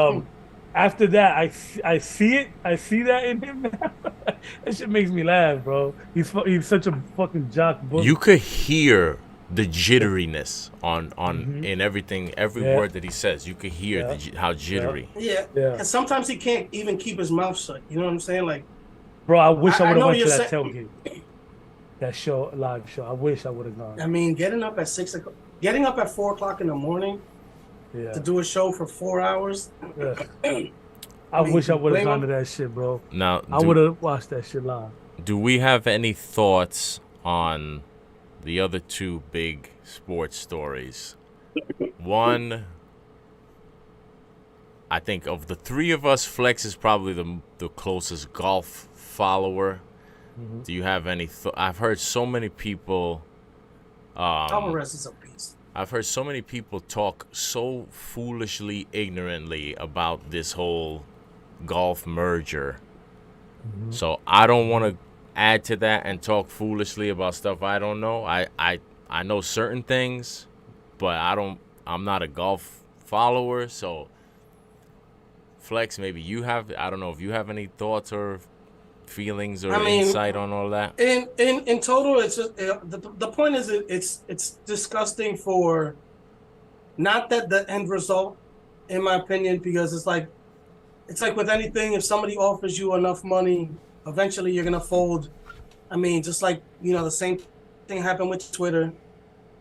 after that, I see it. I see that in him. That shit makes me laugh, bro. He's such a fucking jock. You could hear the jitteriness on in everything, every word that he says. You could hear how jittery. Yeah. And sometimes he can't even keep his mouth shut. You know what I'm saying? Like, bro, I wish I would have went to that tailgate. That live show. I wish I would have gone. I mean, getting up at 6 o'clock. Getting up at 4 o'clock in the morning to do a show for 4 hours. Yeah. I wish I would have gone to that shit, bro. Now, I would have watched that shit live. Do we have any thoughts on the other two big sports stories? One, I think of the three of us, Flex is probably the closest golf follower. Mm-hmm. Do you have any? I've heard so many people. Alvarez is a beast. I've heard so many people talk so foolishly, ignorantly about this whole golf merger. Mm-hmm. So I don't want to add to that and talk foolishly about stuff I don't know. I know certain things, but I'm not a golf follower. So Flex, maybe you have. I don't know if you have any thoughts or feelings or insight on all that. In total, it's just, the point is it's disgusting for not that the end result, in my opinion, because it's like with anything, if somebody offers you enough money, eventually you're gonna fold. I mean, just like the same thing happened with Twitter.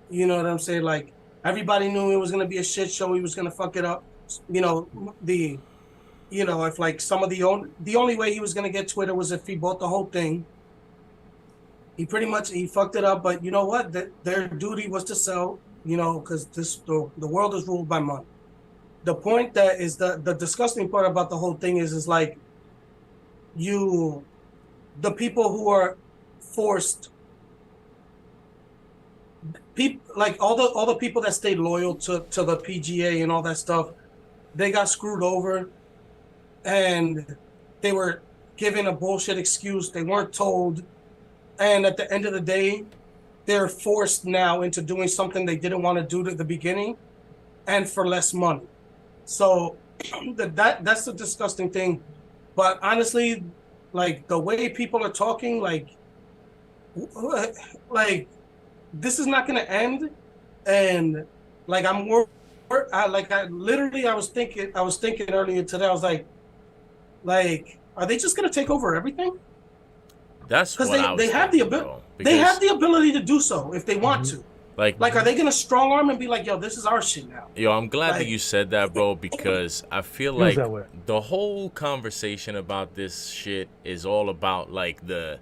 You know what I'm saying? Like everybody knew it was gonna be a shit show. He was gonna fuck it up. you know, the, if like some of the only way he was going to get Twitter was if he bought the whole thing. He pretty much he fucked it up, but you know what? Their duty was to sell, because the world is ruled by money. The point that is the disgusting part about the whole thing is like the people who are forced, people like all the people that stayed loyal to the PGA and all that stuff, they got screwed over, and they were given a bullshit excuse. They weren't told. And at the end of the day, they're forced now into doing something they didn't want to do at the beginning, and for less money. So that's the disgusting thing. But honestly, like the way people are talking, like this is not going to end. And like I was thinking earlier today, I was like, are they just going to take over everything? That's because they have the ability. They have the ability to do so if they want to. Like, are they gonna strong arm and be like, "Yo, this is our shit now"? Yo, I'm glad that you said that, bro, because I feel like the whole conversation about this shit is all about like the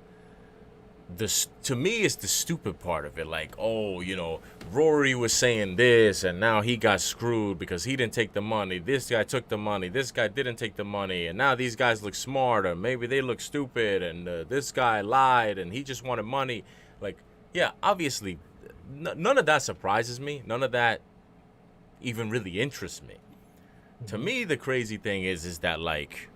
to me it's the stupid part of it. Like, oh, Rory was saying this and now he got screwed because he didn't take the money. This guy took the money. This guy didn't take the money. And now these guys look smarter. Maybe they look stupid. And this guy lied and he just wanted money. Like, yeah, obviously, none of that surprises me. None of that even really interests me. Mm-hmm. To me, the crazy thing is that, like,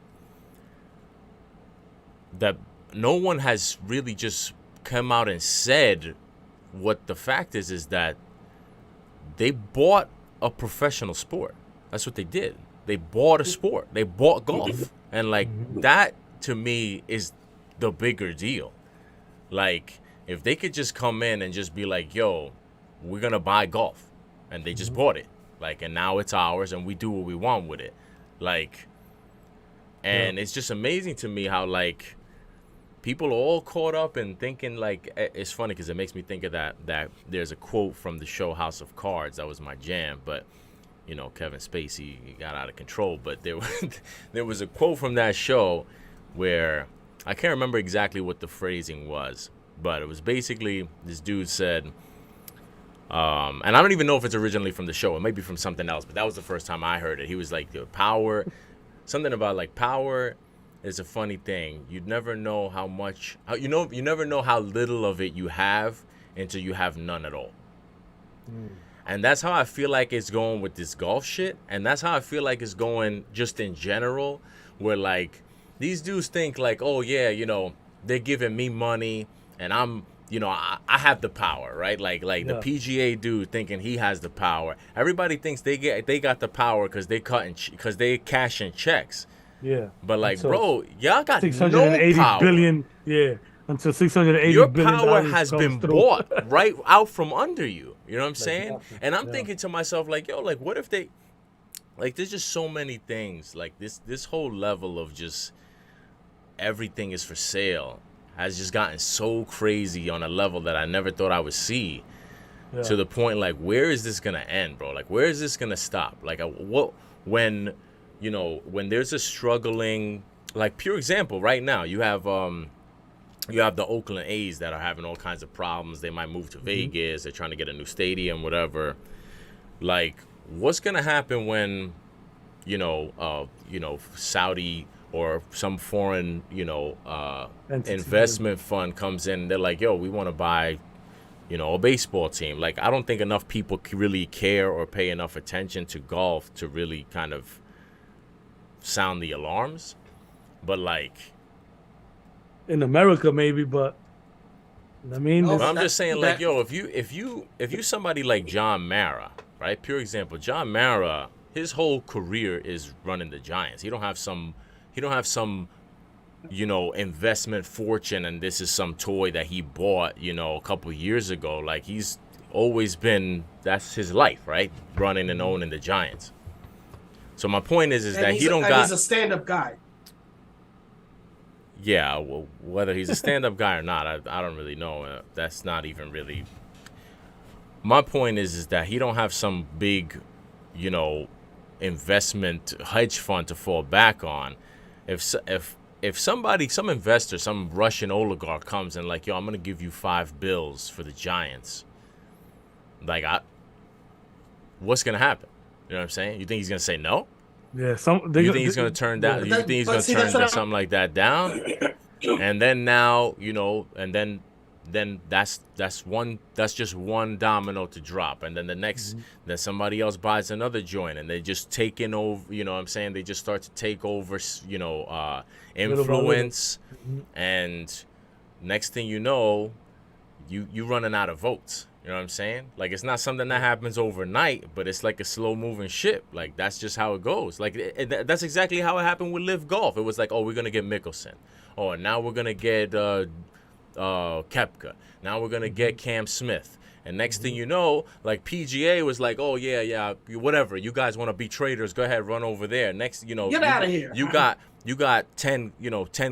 that no one has really just come out and said what the fact is that they bought a professional sport. That's what they did. They bought a sport. They bought golf. And like that to me is the bigger deal. Like if they could just come in and just be like, yo, we're going to buy golf. And they just bought it. Like, and now it's ours and we do what we want with it. Like, and it's just amazing to me how like people are all caught up in thinking, like, it's funny because it makes me think of that there's a quote from the show House of Cards. That was my jam. But, Kevin Spacey, he got out of control. But there was a quote from that show where I can't remember exactly what the phrasing was. But it was basically this dude said, and I don't even know if it's originally from the show. It might be from something else. But that was the first time I heard it. He was like, power, something about like power is a funny thing. You'd never know how much, you never know how little of it you have until you have none at all. And that's how I feel like it's going with this golf shit. And that's how I feel like it's going just in general, where like these dudes think like, oh yeah, they're giving me money and I'm, I have the power, right? Like the PGA dude thinking he has the power. Everybody thinks they got the power because they cash in checks. Yeah. But like, bro, y'all got 680 no power. billion. Yeah. Until 680 your billion power has been bought right out from under you. You know what I'm saying? And I'm thinking to myself, like, yo, like, what if they, like, there's just so many things. Like this whole level of just everything is for sale has just gotten so crazy on a level that I never thought I would see. To the point, like, where is this gonna end, bro? Like, where is this gonna stop? Like, when there's a struggling, like, pure example right now, you have the Oakland A's that are having all kinds of problems. They might move to Vegas. They're trying to get a new stadium, whatever. Like, what's gonna happen when, Saudi or some foreign, investment fund comes in? They're like, yo, we want to buy, a baseball team. Like, I don't think enough people really care or pay enough attention to golf to really kind of sound the alarms. But like in America maybe, but I mean, I'm just saying, like, yo, if you somebody like John Mara, right? Pure example, John Mara, his whole career is running the Giants. He don't have some investment fortune and this is some toy that he bought, a couple years ago. Like, he's always been, that's his life, right? Running and owning the Giants. So my point is that he's a stand-up guy. Yeah, well, whether he's a stand-up guy or not, I don't really know. That's not even really. My point is that he don't have some big, investment hedge fund to fall back on. If somebody, some investor, some Russian oligarch comes and like, yo, I'm gonna give you $5 for the Giants, like, what's gonna happen? You know what I'm saying? You think he's gonna say no? Yeah, You think he's gonna turn down? You think he's gonna turn something like that down? And then now, you know, and then that's just one domino to drop, and then the next, then somebody else buys another joint, and they just taking over. You know what I'm saying? They just start to take over, you know, influence, and next thing you know, you running out of votes. You know what I'm saying? Like, it's not something that happens overnight, but it's like a slow moving ship. Like, that's just how it goes. Like, that's exactly how it happened with Live Golf. It was like, oh, we're gonna get Mickelson. Oh, and now we're gonna get Koepka. Now we're gonna get Cam Smith. And next thing you know, like, PGA was like, oh yeah, whatever. You guys want to be traders? Go ahead, run over there. Next, you know, get out of here. You got 10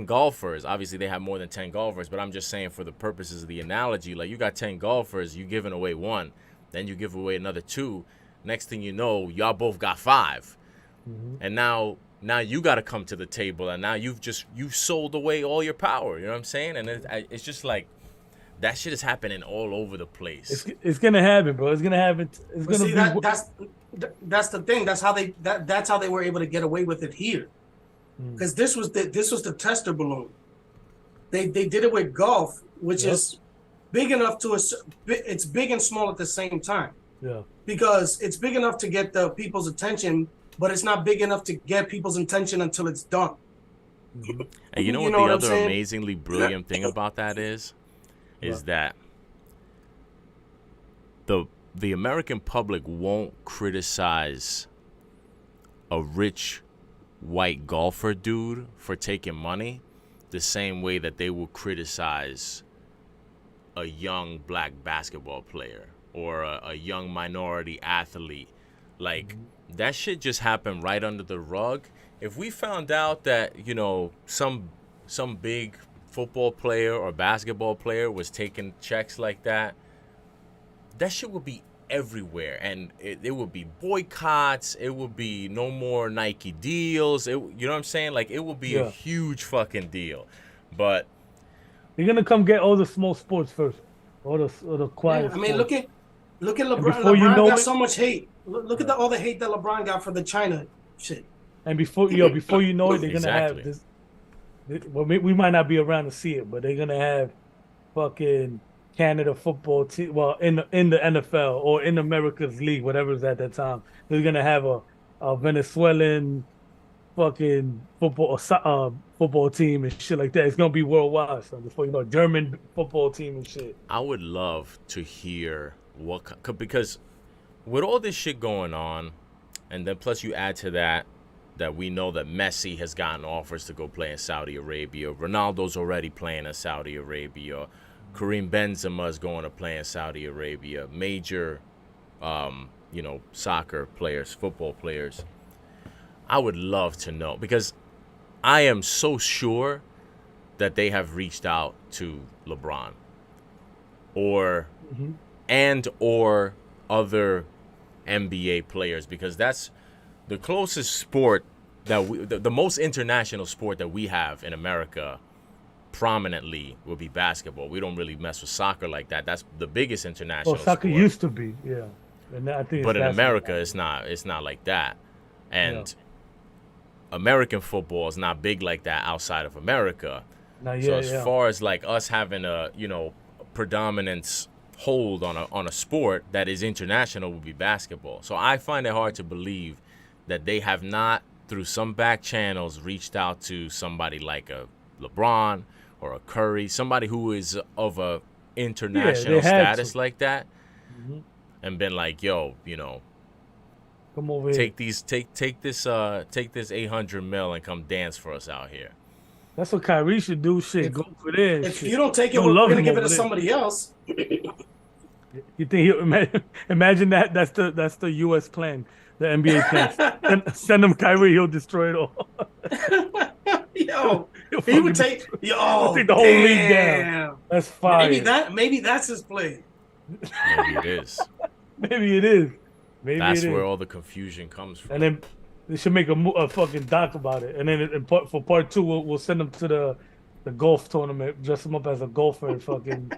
golfers. Obviously, they have more than 10 golfers, but I'm just saying for the purposes of the analogy, like, you got 10 golfers, you giving away one, then you give away another two. Next thing you know, y'all both got 5, and now you got to come to the table, and now you've sold away all your power. You know what I'm saying? And it's just like, that shit is happening all over the place. It's gonna happen, bro. It's gonna happen. It's gonna see, that's the thing. That's how they were able to get away with it here, because this was the tester balloon. They did it with golf, which is big enough it's big and small at the same time. Yeah. Because it's big enough to get the people's attention, but it's not big enough to get people's attention until it's done. And you know what the other amazingly brilliant thing about that is that the American public won't criticize a rich white golfer dude for taking money the same way that they will criticize a young black basketball player or a young minority athlete. Like, that shit just happened right under the rug. If we found out that, you know, some big football player or basketball player was taking checks like that, that shit would be everywhere, and it would be boycotts. It would be no more Nike deals. You know what I'm saying? Like, it would be a huge fucking deal. But you're gonna come get all the small sports first, all the quiet. I mean, look at LeBron. Before LeBron got so much hate. Look at all the hate that LeBron got for the China shit. And before you know it, they're gonna have this. Well, we might not be around to see it, but they're gonna have fucking Canada football team. Well, in the NFL or in America's league, whatever's at that time, they're gonna have a Venezuelan fucking football team and shit like that. It's gonna be worldwide. So before you know, German football team and shit. I would love to hear because with all this shit going on, and then plus you add to that we know that Messi has gotten offers to go play in Saudi Arabia. Ronaldo's already playing in Saudi Arabia. Karim Benzema is going to play in Saudi Arabia. Major, soccer players, football players. I would love to know, because I am so sure that they have reached out to LeBron or other NBA players, because that's the closest sport that the most international sport that we have in America prominently will be basketball. We don't really mess with soccer like that. That's the biggest international sport. Soccer used to be, yeah. And I think but in America, it's not like that. And American football is not big like that outside of America. Far as like us having a predominance hold on a sport that is international would be basketball. So I find it hard to believe that they have not, through some back channels, reached out to somebody like a LeBron or a Curry, somebody who is of a international status like that, and been like, yo, come over take here. Take this 800 mil and come dance for us out here. That's what Kyrie should do. Go for this. If you don't take it, we're gonna give it to somebody else. You think imagine that? That's the U.S. plan, the NBA plan. Send him Kyrie, he'll destroy it all. He would take the whole league down. That's fire. Maybe that's his play. Maybe it is. Maybe it is. That's where all the confusion comes from. And then They should make a fucking doc about it, and then for part two, we'll send him to the golf tournament, dress him up as a golfer, and fucking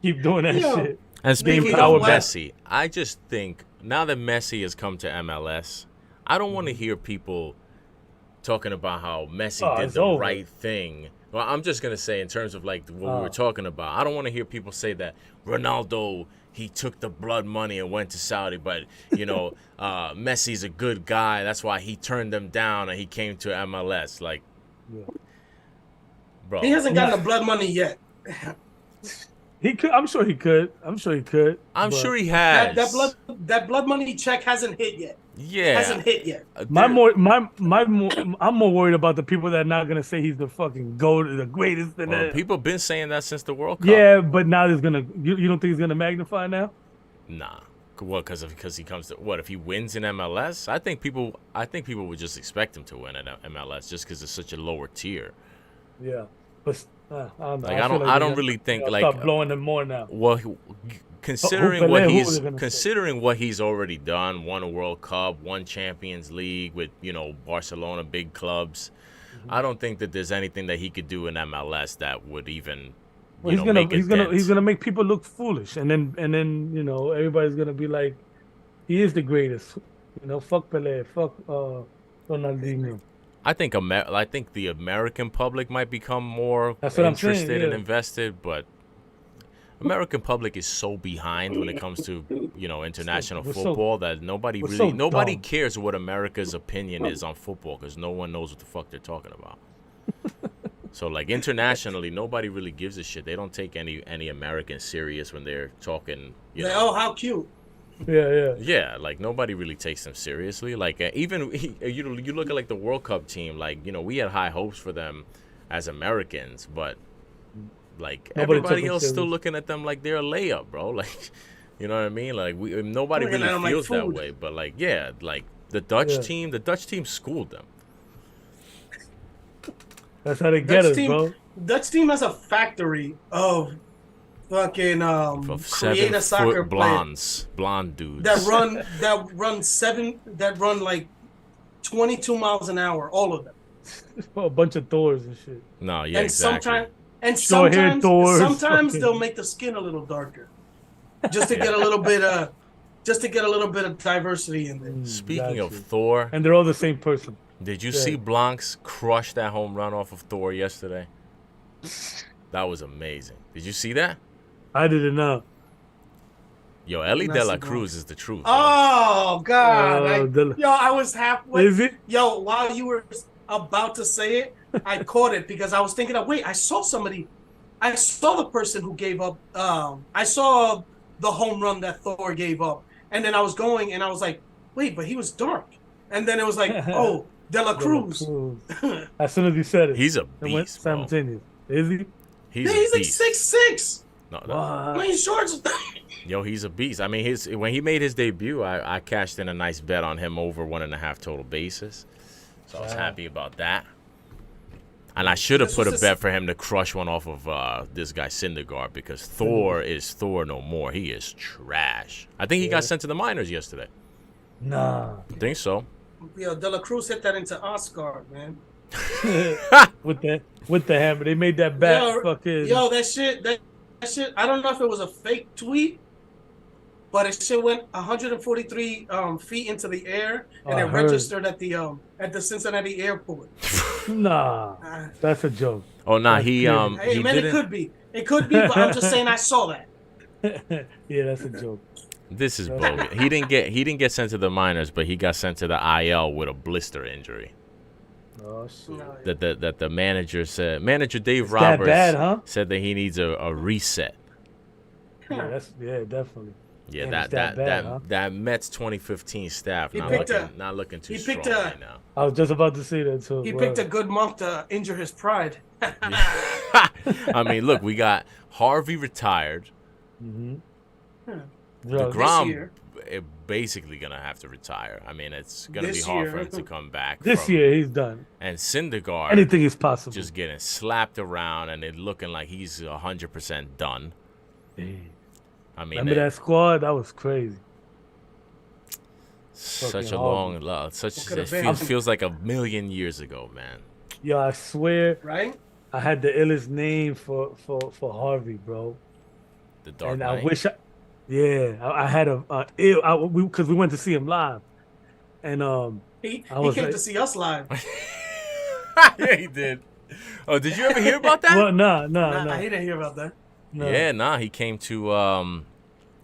keep doing that Yo, shit. And Gain speaking power of back. Messi, I just think now that Messi has come to MLS, I don't want to hear people talking about how Messi did it's the over. right thing. Well, I'm just gonna say in terms of like what we were talking about. I don't want to hear people say that Ronaldo, he took the blood money and went to Saudi, but Messi's a good guy. That's why he turned them down and he came to MLS. Like, bro, he hasn't gotten the blood money yet. He could. I'm sure he could. I'm sure he has. That blood money check hasn't hit yet. Yeah, Hasn't hit yet. I'm more worried about the people that are not gonna say he's the fucking GOAT, the greatest. Well, people been saying that since the World Cup. Yeah, but now there's gonna. You don't think he's gonna magnify now? Nah. Well, because he comes to what if he wins in MLS? I think people would just expect him to win at MLS just because it's such a lower tier. Yeah, but I don't know. Like I don't really think like start blowing him more now. Well, considering what he's already done, won a World Cup, won Champions League with Barcelona, big clubs. I don't think that there's anything that he could do in MLS that would even. Well, he's gonna make people look foolish, and then everybody's gonna be like, he is the greatest. Fuck Pelé, fuck Ronaldinho. I think the American public might become more interested and invested, but American public is so behind when it comes to international football that nobody cares what America's opinion is on football because no one knows what the fuck they're talking about. So like internationally, nobody really gives a shit. They don't take any Americans serious when they're talking. Oh, how cute. Yeah, like nobody really takes them seriously. Like even you look at like the World Cup team. Like we had high hopes for them as Americans, but like everybody else still looking at them like they're a layup, bro. Like you know what I mean? Like nobody really feels that way. But like like the Dutch team schooled them. That's how they get us, bro. Dutch team has a factory of fucking create a soccer blonde dudes that run like 22 miles an hour, all of them. A bunch of Thors and shit. No, yeah, exactly. Sometimes they'll make the skin a little darker, just to get a little bit of diversity in there. Speaking of Thor, and they're all the same person. Did you see Blancs crush that home run off of Thor yesterday? That was amazing. Did you see that? I didn't know. Yo, Ellie De La Cruz is the truth. Oh God! I was halfway. Is it? Yo, while you were about to say it, I caught it because I was thinking, wait, I saw the person who gave up. I saw the home run that Thor gave up, and then I was going, and I was like, wait, but he was dark, and then it was like, oh. De La Cruz. As soon as you said it, he's a beast, bro. Simultaneous. Is he? He's like 6'6". No. Playing shorts. Yo, he's a beast. I mean, when he made his debut, I cashed in a nice bet on him over 1.5 total bases. So I was happy about that. And I should have put a bet for him to crush one off of this guy Syndergaard because Thor is Thor no more. He is trash. I think he got sent to the minors yesterday. Nah. I think so. Yo, De La Cruz hit that into Oscar, man. with the hammer, they made that bat fucking. Yo, that shit. I don't know if it was a fake tweet, but it shit went 143 feet into the air, and it registered at the Cincinnati airport. Nah, that's a joke. Oh nah, Hey man, it could be, but I'm just saying I saw that. Yeah, that's a joke. This is bogus. He didn't get sent to the minors, but he got sent to the IL with a blister injury. Oh shit! That the manager said. Manager Dave Roberts said that he needs a reset. Yeah, definitely. Yeah, that Mets 2015 staff not looking too strong right now. I was just about to say that too. He picked a good month to injure his pride. I mean, look, we got Harvey retired. Mm-hmm. DeGrom basically gonna have to retire. I mean, it's gonna be hard for him to come back. This year he's done. And Syndergaard, anything is possible. Just getting slapped around and it looking like he's 100% done. Dang. I mean, remember that squad? That was crazy. Such a Harvey. long, such What could it have been? feels like a million years ago, man. Yo, I swear, Right? I had the illest name for Harvey, bro. The Dark And I Knight. wish I had because we went to see him live, and He I was came like, to see us live. Yeah, he did. Oh, did you ever hear about that? well, Nah, nah, he didn't hear about that. nah. Yeah, nah. He came to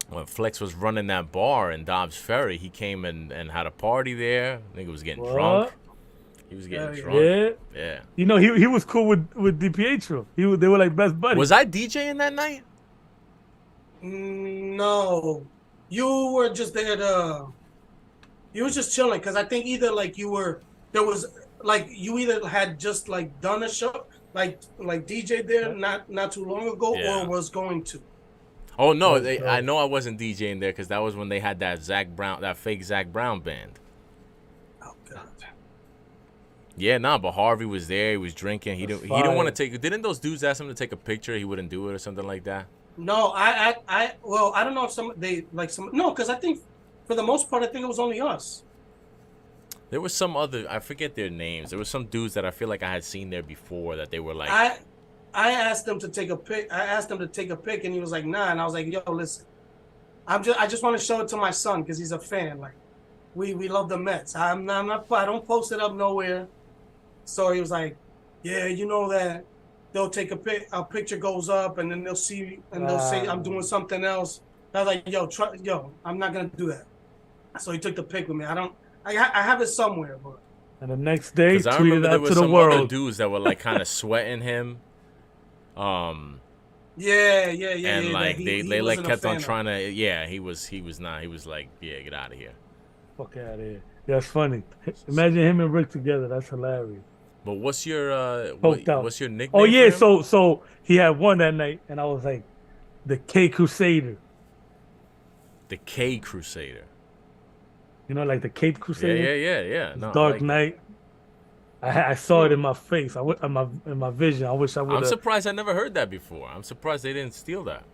when Flex was running that bar in Dobbs Ferry. He came and had a party there. Nigga was getting drunk. What? He was getting Yeah, drunk. Yeah, Yeah. you know he was cool with DiPietro. They were like best buddies. Was I DJing that night? No, you were just there to. You was just chilling because I think either like you were there was like you either had just like done a show like DJ there not too long ago Yeah. or was going to. Oh no, Oh, I know I wasn't DJing there because that was when they had that fake Zach Brown band. Oh God. Yeah, nah, but Harvey was there. He was drinking. He didn't want to take. Didn't those dudes ask him to take a picture? He wouldn't do it or something like that. No, well, I don't know if no, because I think for the most part I think it was only us. There was some other. I forget their names. There was some dudes that I feel like I had seen there before that they were like. I asked him to take a pic. I asked him to take a pic, and he was like, "Nah." And I was like, "Yo, listen, I just want to show it to my son because he's a fan. Like, we love the Mets. I don't post it up nowhere." So he was like, "Yeah, you know that they'll take a picture goes up, and then they'll see and they'll say I'm doing something else." I was like, "Yo, I'm not gonna do that." So he took the pic with me. I have it somewhere, but. And the next day, Because I remember tweeted there out was to the some other world. dudes that were like kind of sweating him. Yeah. And like he they like wasn't a kept on fan of. trying to. Yeah, he was not. He was like, yeah, get out of here. Fuck out of here. That's funny. Imagine him and Rick together. That's hilarious. But what's your Poked out. what's your nickname? Oh yeah, for him? so he had one that night, and I was like, the K Crusader. The K Crusader. You know, like the Cape Yeah, Crusader. yeah. No, I Dark like it. Knight. I saw it in my face. In my vision. I wish I would I'm have. surprised I never heard that before. I'm surprised they didn't steal that.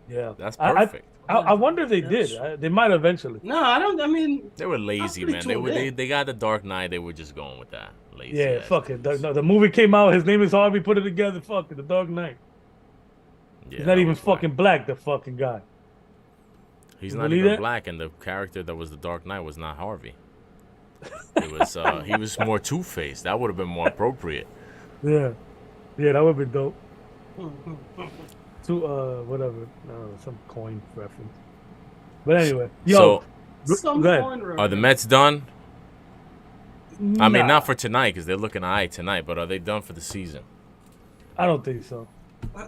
Yeah, That's I- perfect. I wonder if they did. They might eventually. No, I don't. I mean, They were lazy, pretty man. They tuned were in. they got the Dark Knight. They were just going with that. Lazy. Yeah, ass fuck it. dudes. The movie came out. His name is Harvey. Put it together. Fuck it. The Dark Knight. Yeah, He's not that even was whack. fucking black. The fucking guy. He's You not believe even that? black, and the character that was the Dark Knight was not Harvey. It was he was more Two-Faced. That would have been more appropriate. Yeah, that would be dope. To whatever, some coin reference. But anyway, yo, some go ahead. foreign Are the Mets done? I mean, Nah, not for tonight because they're looking alright tonight. But are they done for the season? I don't think so.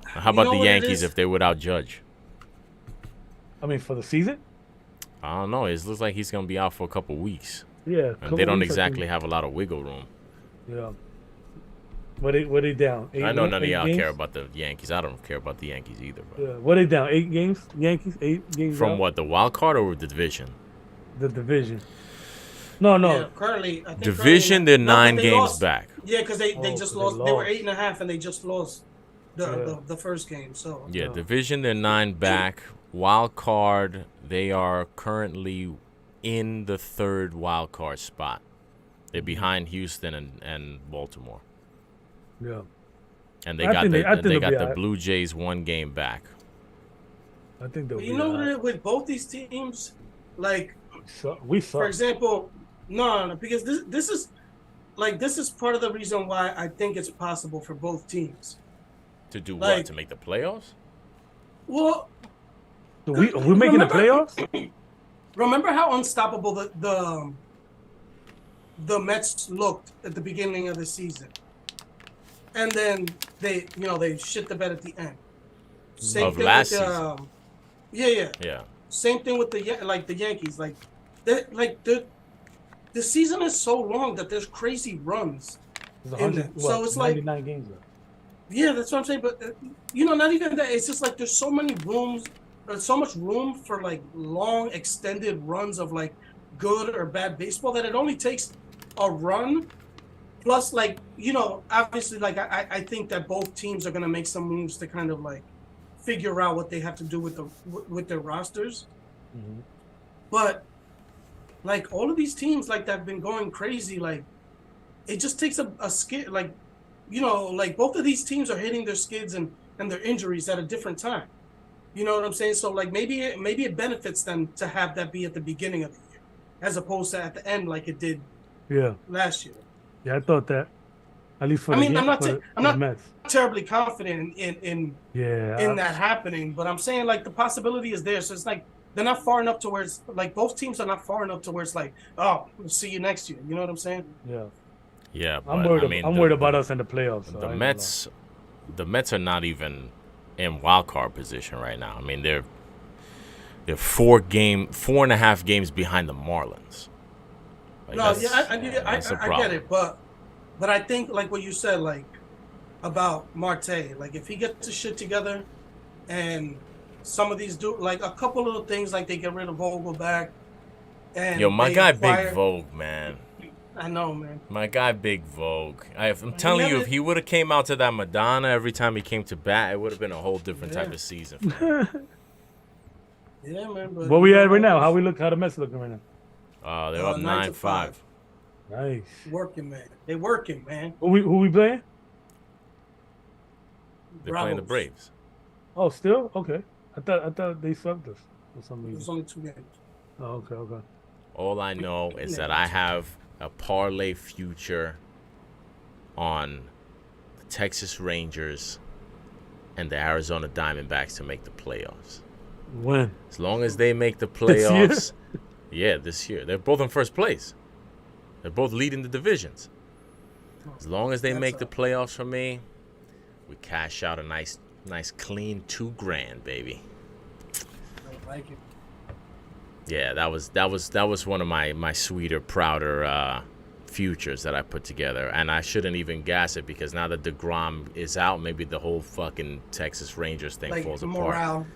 How about the Yankees if they're without Judge? I mean, for the season, I don't know. It looks like he's gonna be out for a couple weeks, yeah. and they don't exactly have a lot of wiggle room. Yeah. What they down? I know none of 8 y'all games? care about the Yankees. I don't care about the Yankees either. But Yeah. What they down? 8 games. Yankees 8 games. from out? what, the wild card or the division? The division. No. Yeah, currently, I think Division, currently, they're 9 they games lost. back. Yeah, because they Oh, just 'cause lost. they They were lost. 8.5, and they just lost the first game. So Yeah, No. division, they're 9 back. Wild card, they are currently in the 3rd wild card spot. They're behind Houston and Baltimore. Yeah. And they I got think the they- I think they they'll got be the alright. Blue Jays 1 game back. I think they'll But be. you know alright. what? With both these teams, like So, we for suck. example, no, because this is part of the reason why I think it's possible for both teams. To do Like- what? To make the playoffs? Well, So we're making the playoffs. remember how unstoppable the Mets looked at the beginning of the season, and then they shit the bed at the end. Same Of thing last with season. Yeah. Same thing with the Yankees. The season is so long that there's crazy runs. There's in there. So it's like 99 games left. yeah, that's what I'm saying. But not even that. It's just like there's so many rooms, there's so much room for like long extended runs of like good or bad baseball that it only takes a run. Plus, like obviously, like I think that both teams are gonna make some moves to kind of like figure out what they have to do with their rosters. Mhm. But like all of these teams like that have been going crazy. Like it just takes a skid. Like like both of these teams are hitting their skids and their injuries at a different time. You know what I'm saying? So like maybe it benefits them to have that be at the beginning of the year, as opposed to at the end like it did last year. Yeah, I thought that. At least for I mean, I'm not Mets. terribly confident in that happening, but I'm saying like the possibility is there. So it's like they're not far enough to where it's like both teams are not far enough to where it's like, oh, we'll see you next year. You know what I'm saying? Yeah. Yeah, but, I'm worried about us in the playoffs. So the Mets are not even in wild card position right now. I mean, they're 4.5 games behind the Marlins. Like, no, yeah, I get it, but I think like what you said, like about Marte, like if he gets his shit together, and some of these like a couple little things, like they get rid of Vogelback, and my guy Big Vogue, man. I know, man. My guy Big Vogue. I'm telling you, if he would have came out to that Madonna every time he came to bat, it would have been a whole different type of season for him. Yeah, man. But what we at right now? How the Mets looking right now? They're up 9-5. Nice. Working, man. They working, man. Who we playing? They're playing the Braves. Oh, still? Okay. I thought they swept us for some reason. There's only 2 games. Oh, okay. All I know is that I have a parlay future on the Texas Rangers and the Arizona Diamondbacks to make the playoffs. When? As long as they make the playoffs. This year. They're both in first place. They're both leading the divisions. As long as they make the playoffs for me, we cash out a nice clean $2,000, baby. I like it. Yeah, that was one of my sweeter, prouder futures that I put together, and I shouldn't even gas it because now that DeGrom is out, maybe the whole fucking Texas Rangers thing falls apart. Morale.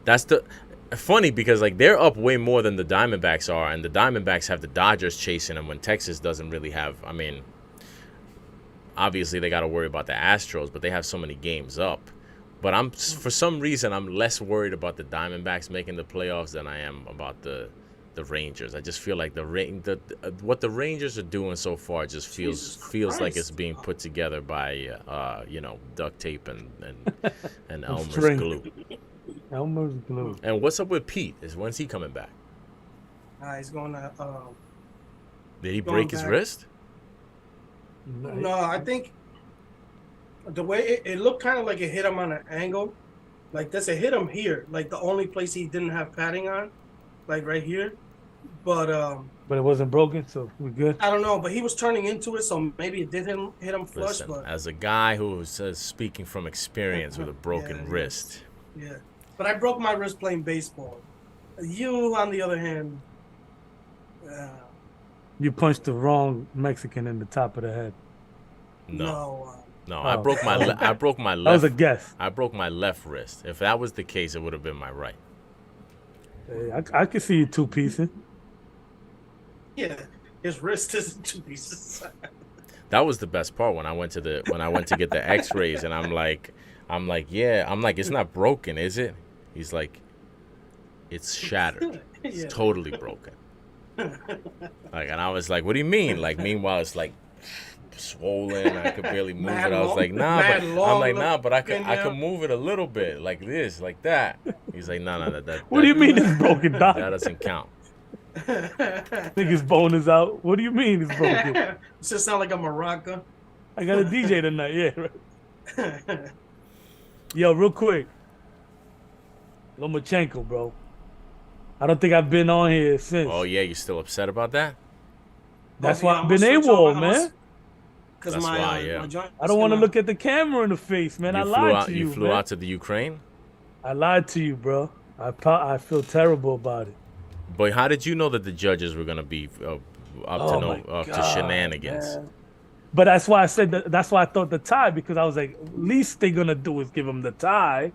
That's the funny because like they're up way more than the Diamondbacks are, and the Diamondbacks have the Dodgers chasing them when Texas doesn't really have. I mean, obviously they got to worry about the Astros, but they have so many games up. But for some reason I'm less worried about the Diamondbacks making the playoffs than I am about the Rangers. I just feel like what the Rangers are doing so far just feels like it's being put together by duct tape and Elmer's glue. Elmer's glue. And what's up with Pete? When's he coming back? He's going to. Did he break his wrist? No, I think the way it looked kind of like it hit him on an angle, like this. It hit him here, like the only place he didn't have padding on, like right here. But it wasn't broken, so we're good. I don't know, but he was turning into it, so maybe it did hit him flush. Listen, but as a guy who was speaking from experience with a broken wrist. Yeah, but I broke my wrist playing baseball. You, on the other hand, you punched the wrong Mexican in the top of the head. No. I broke my left. That was a guess. I broke my left wrist. If that was the case, it would have been my right. Hey, I could see you two-piecing. Yeah, his wrist is in 2 pieces. That was the best part when I went to get the X-rays, and I'm like, it's not broken, is it? He's like, it's shattered. It's totally broken. Like, and I was like, what do you mean? Like, meanwhile, it's like swollen. I could barely move it. I was like, but I could move it a little bit, like this, like that. He's like, no, that. What do you mean it's broken, Doc? That doesn't count. Think his bone is out. What do you mean it's broken? It just sound like a maraca. I got a DJ tonight. Yeah. Right. Yo, real quick. Lomachenko, bro. I don't think I've been on here since. Oh yeah, you still upset about that? That's why I've been AWOL, man. That's why, yeah. I don't want to look at the camera in the face, man. I lied to you, You flew out to the Ukraine? I lied to you, bro. I feel terrible about it. But how did you know that the judges were gonna be up to shenanigans? Man. But that's why I said that's why I thought the tie, because I was like, at least they're gonna do is give them the tie.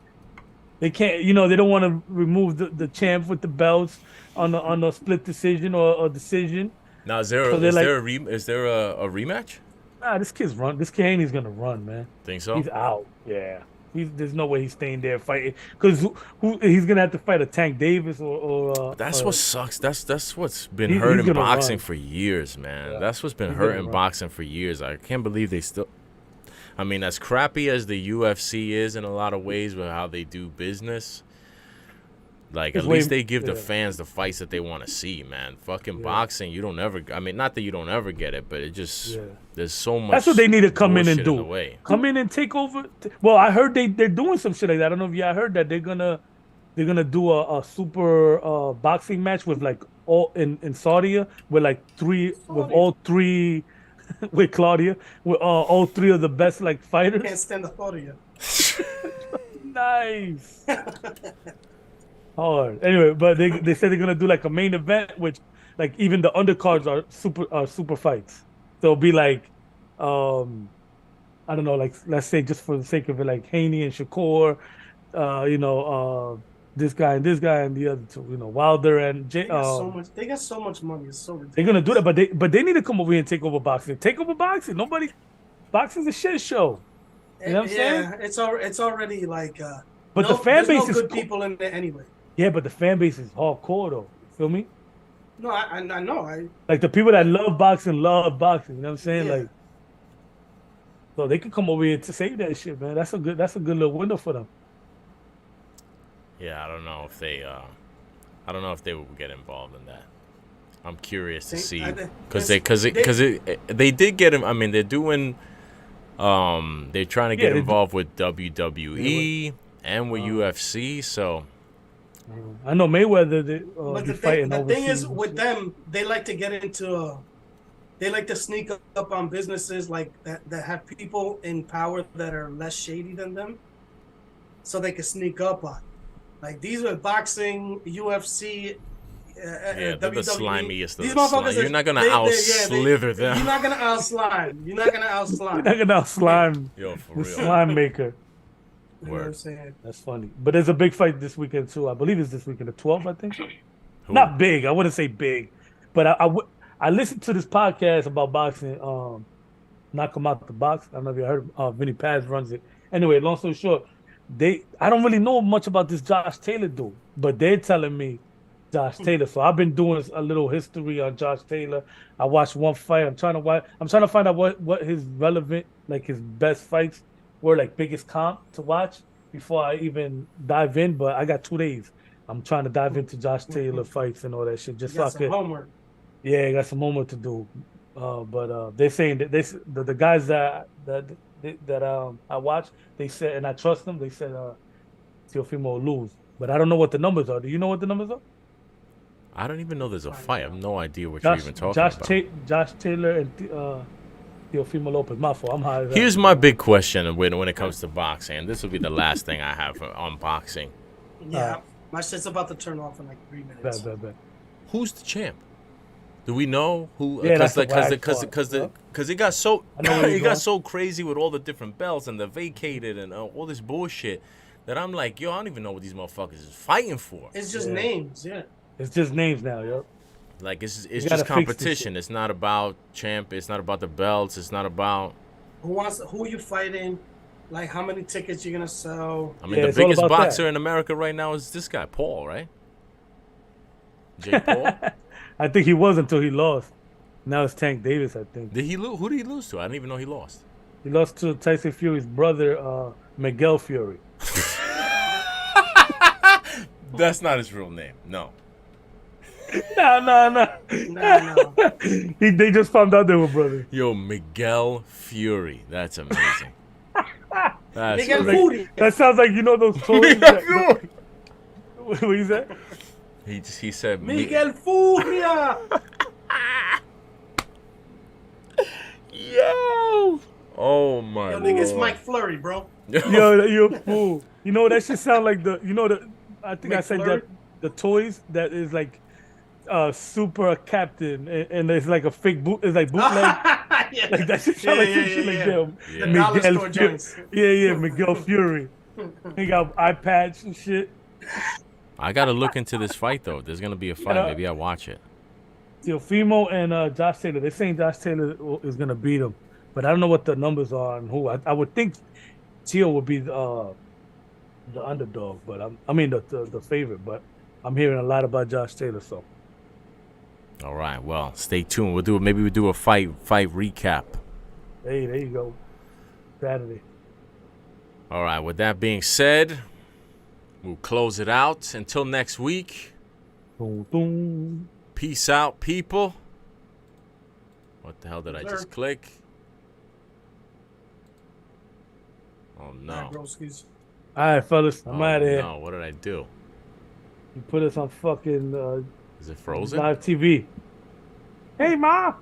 They can't, they don't want to remove the champ with the belts on the split decision or decision. Now is there a rematch? Nah, this kid Haney's gonna run, man. Think so? He's out. Yeah, There's no way he's staying there fighting because he's gonna have to fight a Tank Davis or That's what sucks. That's what's been he's hurting gonna boxing run. for years, man. Yeah. That's what's been He's gonna hurting run. boxing for years. I can't believe they still. I mean, as crappy as the UFC is in a lot of ways with how they do business, like It's at least way- they give the yeah. fans the fights that they want to see, man. Fucking Yeah. boxing, you don't ever. I mean, not that you don't ever get it, but it just Yeah. there's so much. That's what they need to come in and bullshit do. the way. Come in and take over. Well, I heard they're doing some shit like that. I don't know if y'all heard that they're gonna do a super boxing match with like all in Saudi with like all three with Claudia with all three of the best like Can't fighters. stand the thought of you. Nice. Hard. Anyway, but they said they're gonna do like a main event, which like even the undercards are super fights. So it'll be like, I don't know, like let's say just for the sake of it, like Haney and Shakur, this guy and the other two, Wilder and Jay. They got so much. They got so much money. It's so ridiculous. They're gonna do that, but they need to come over here and take over boxing. Take over boxing. Boxing's a shit show. You know what I'm saying? It's already like. But the fan there's base no is good people in there anyway. Yeah, but the fan base is hardcore though. Feel me? No, I know. Like the people that love boxing. You know what I'm saying? Yeah. Like, so they can come over here to save that shit, man. That's a good little window for them. Yeah, I don't know if they will get involved in that. I'm curious to see because they did get him. I mean, they're doing. They're trying to get involved with WWE and with UFC. So I know Mayweather. But the thing is, with them, they like to get into. They like to sneak up on businesses like that have people in power that are less shady than them, so they can sneak up on. Like these are boxing, UFC. They're the slimiest. These motherfuckers You're not gonna out-slither them. You're not gonna out-slime. You're not gonna out-slime. You're not gonna out-slime. Yo, for the real. slime maker. You know what I'm saying? That's funny. But there's a big fight this weekend too. I believe it's this weekend, the 12th, I think. Who? Not big. I wouldn't say big, but I listened to this podcast about boxing. Knock 'em out the box. I don't know if you heard. Vinny Paz runs it. Anyway, long story short, I don't really know much about this Josh Taylor dude, but they're telling me Josh Taylor. So I've been doing a little history on Josh Taylor. I watched one fight. I'm trying to find out what his relevant, like his best fights were, like biggest comp to watch before I even dive in. But I got 2 days. I'm trying to dive into Josh Taylor fights and all that shit. Just so I could. Homework. Yeah, I got some homework to do. But they're saying that the guys that I watch, they said, and I trust them. They said Teofimo will lose, but I don't know what the numbers are. Do you know what the numbers are? I don't even know there's a fight. I have no idea what you're even talking about. Josh Taylor and Teofimo Lopez. My fault. I'm high. Here's my big question when it comes to boxing. And this will be the last thing I have on boxing. Yeah, my shit's about to turn off in like 3 minutes. Bad. Who's the champ? Do we know who? Yeah, Because it got so it got so crazy with all the different belts and the vacated and all this bullshit that I'm like, yo, I don't even know what these motherfuckers is fighting for. It's just names, yeah. It's just names now, yo. Like it's just competition. It's not about champ. It's not about the belts. It's not about who you fighting, like how many tickets you're gonna sell. I mean, the biggest boxer in America right now is this guy, Paul, right? Jake Paul. I think he was until he lost. Now it's Tank Davis, I think. Did he lose? Who did he lose to? I didn't even know he lost. He lost to Tyson Fury's brother, Miguel Fury. That's not his real name. No. No. They just found out they were brothers. Yo, Miguel Fury. That's amazing. Miguel Fury. That sounds like those toys. What you said? He said Miguel Fury. Yo. Oh my. Yo, nigga, it's Mike Fleury, bro. Yo, you're a fool. That should sound like I think I said that the toys that is like super captain and it's like a fake boot. It's like bootleg. Yeah. Like that should sound like some shit like that. The dollar store joints. Yeah, Miguel Fury. He got eye patch and shit. I gotta look into this fight though. There's gonna be a fight. Maybe I watch it. Teofimo and Josh Taylor. They're saying Josh Taylor is gonna beat him, but I don't know what the numbers are and who. I would think Teo would be the underdog, but I mean the favorite, but I'm hearing a lot about Josh Taylor. So All right. Maybe we'll do a fight recap. hey, there you go, Saturday. All right. With that being said, we'll close it out. Until next week. Boom, boom. Peace out, people. What the hell did I just click? Oh no. All right, fellas, I'm out of here. No, what did I do? You put us on fucking Is it frozen? live TV. Hey, Ma.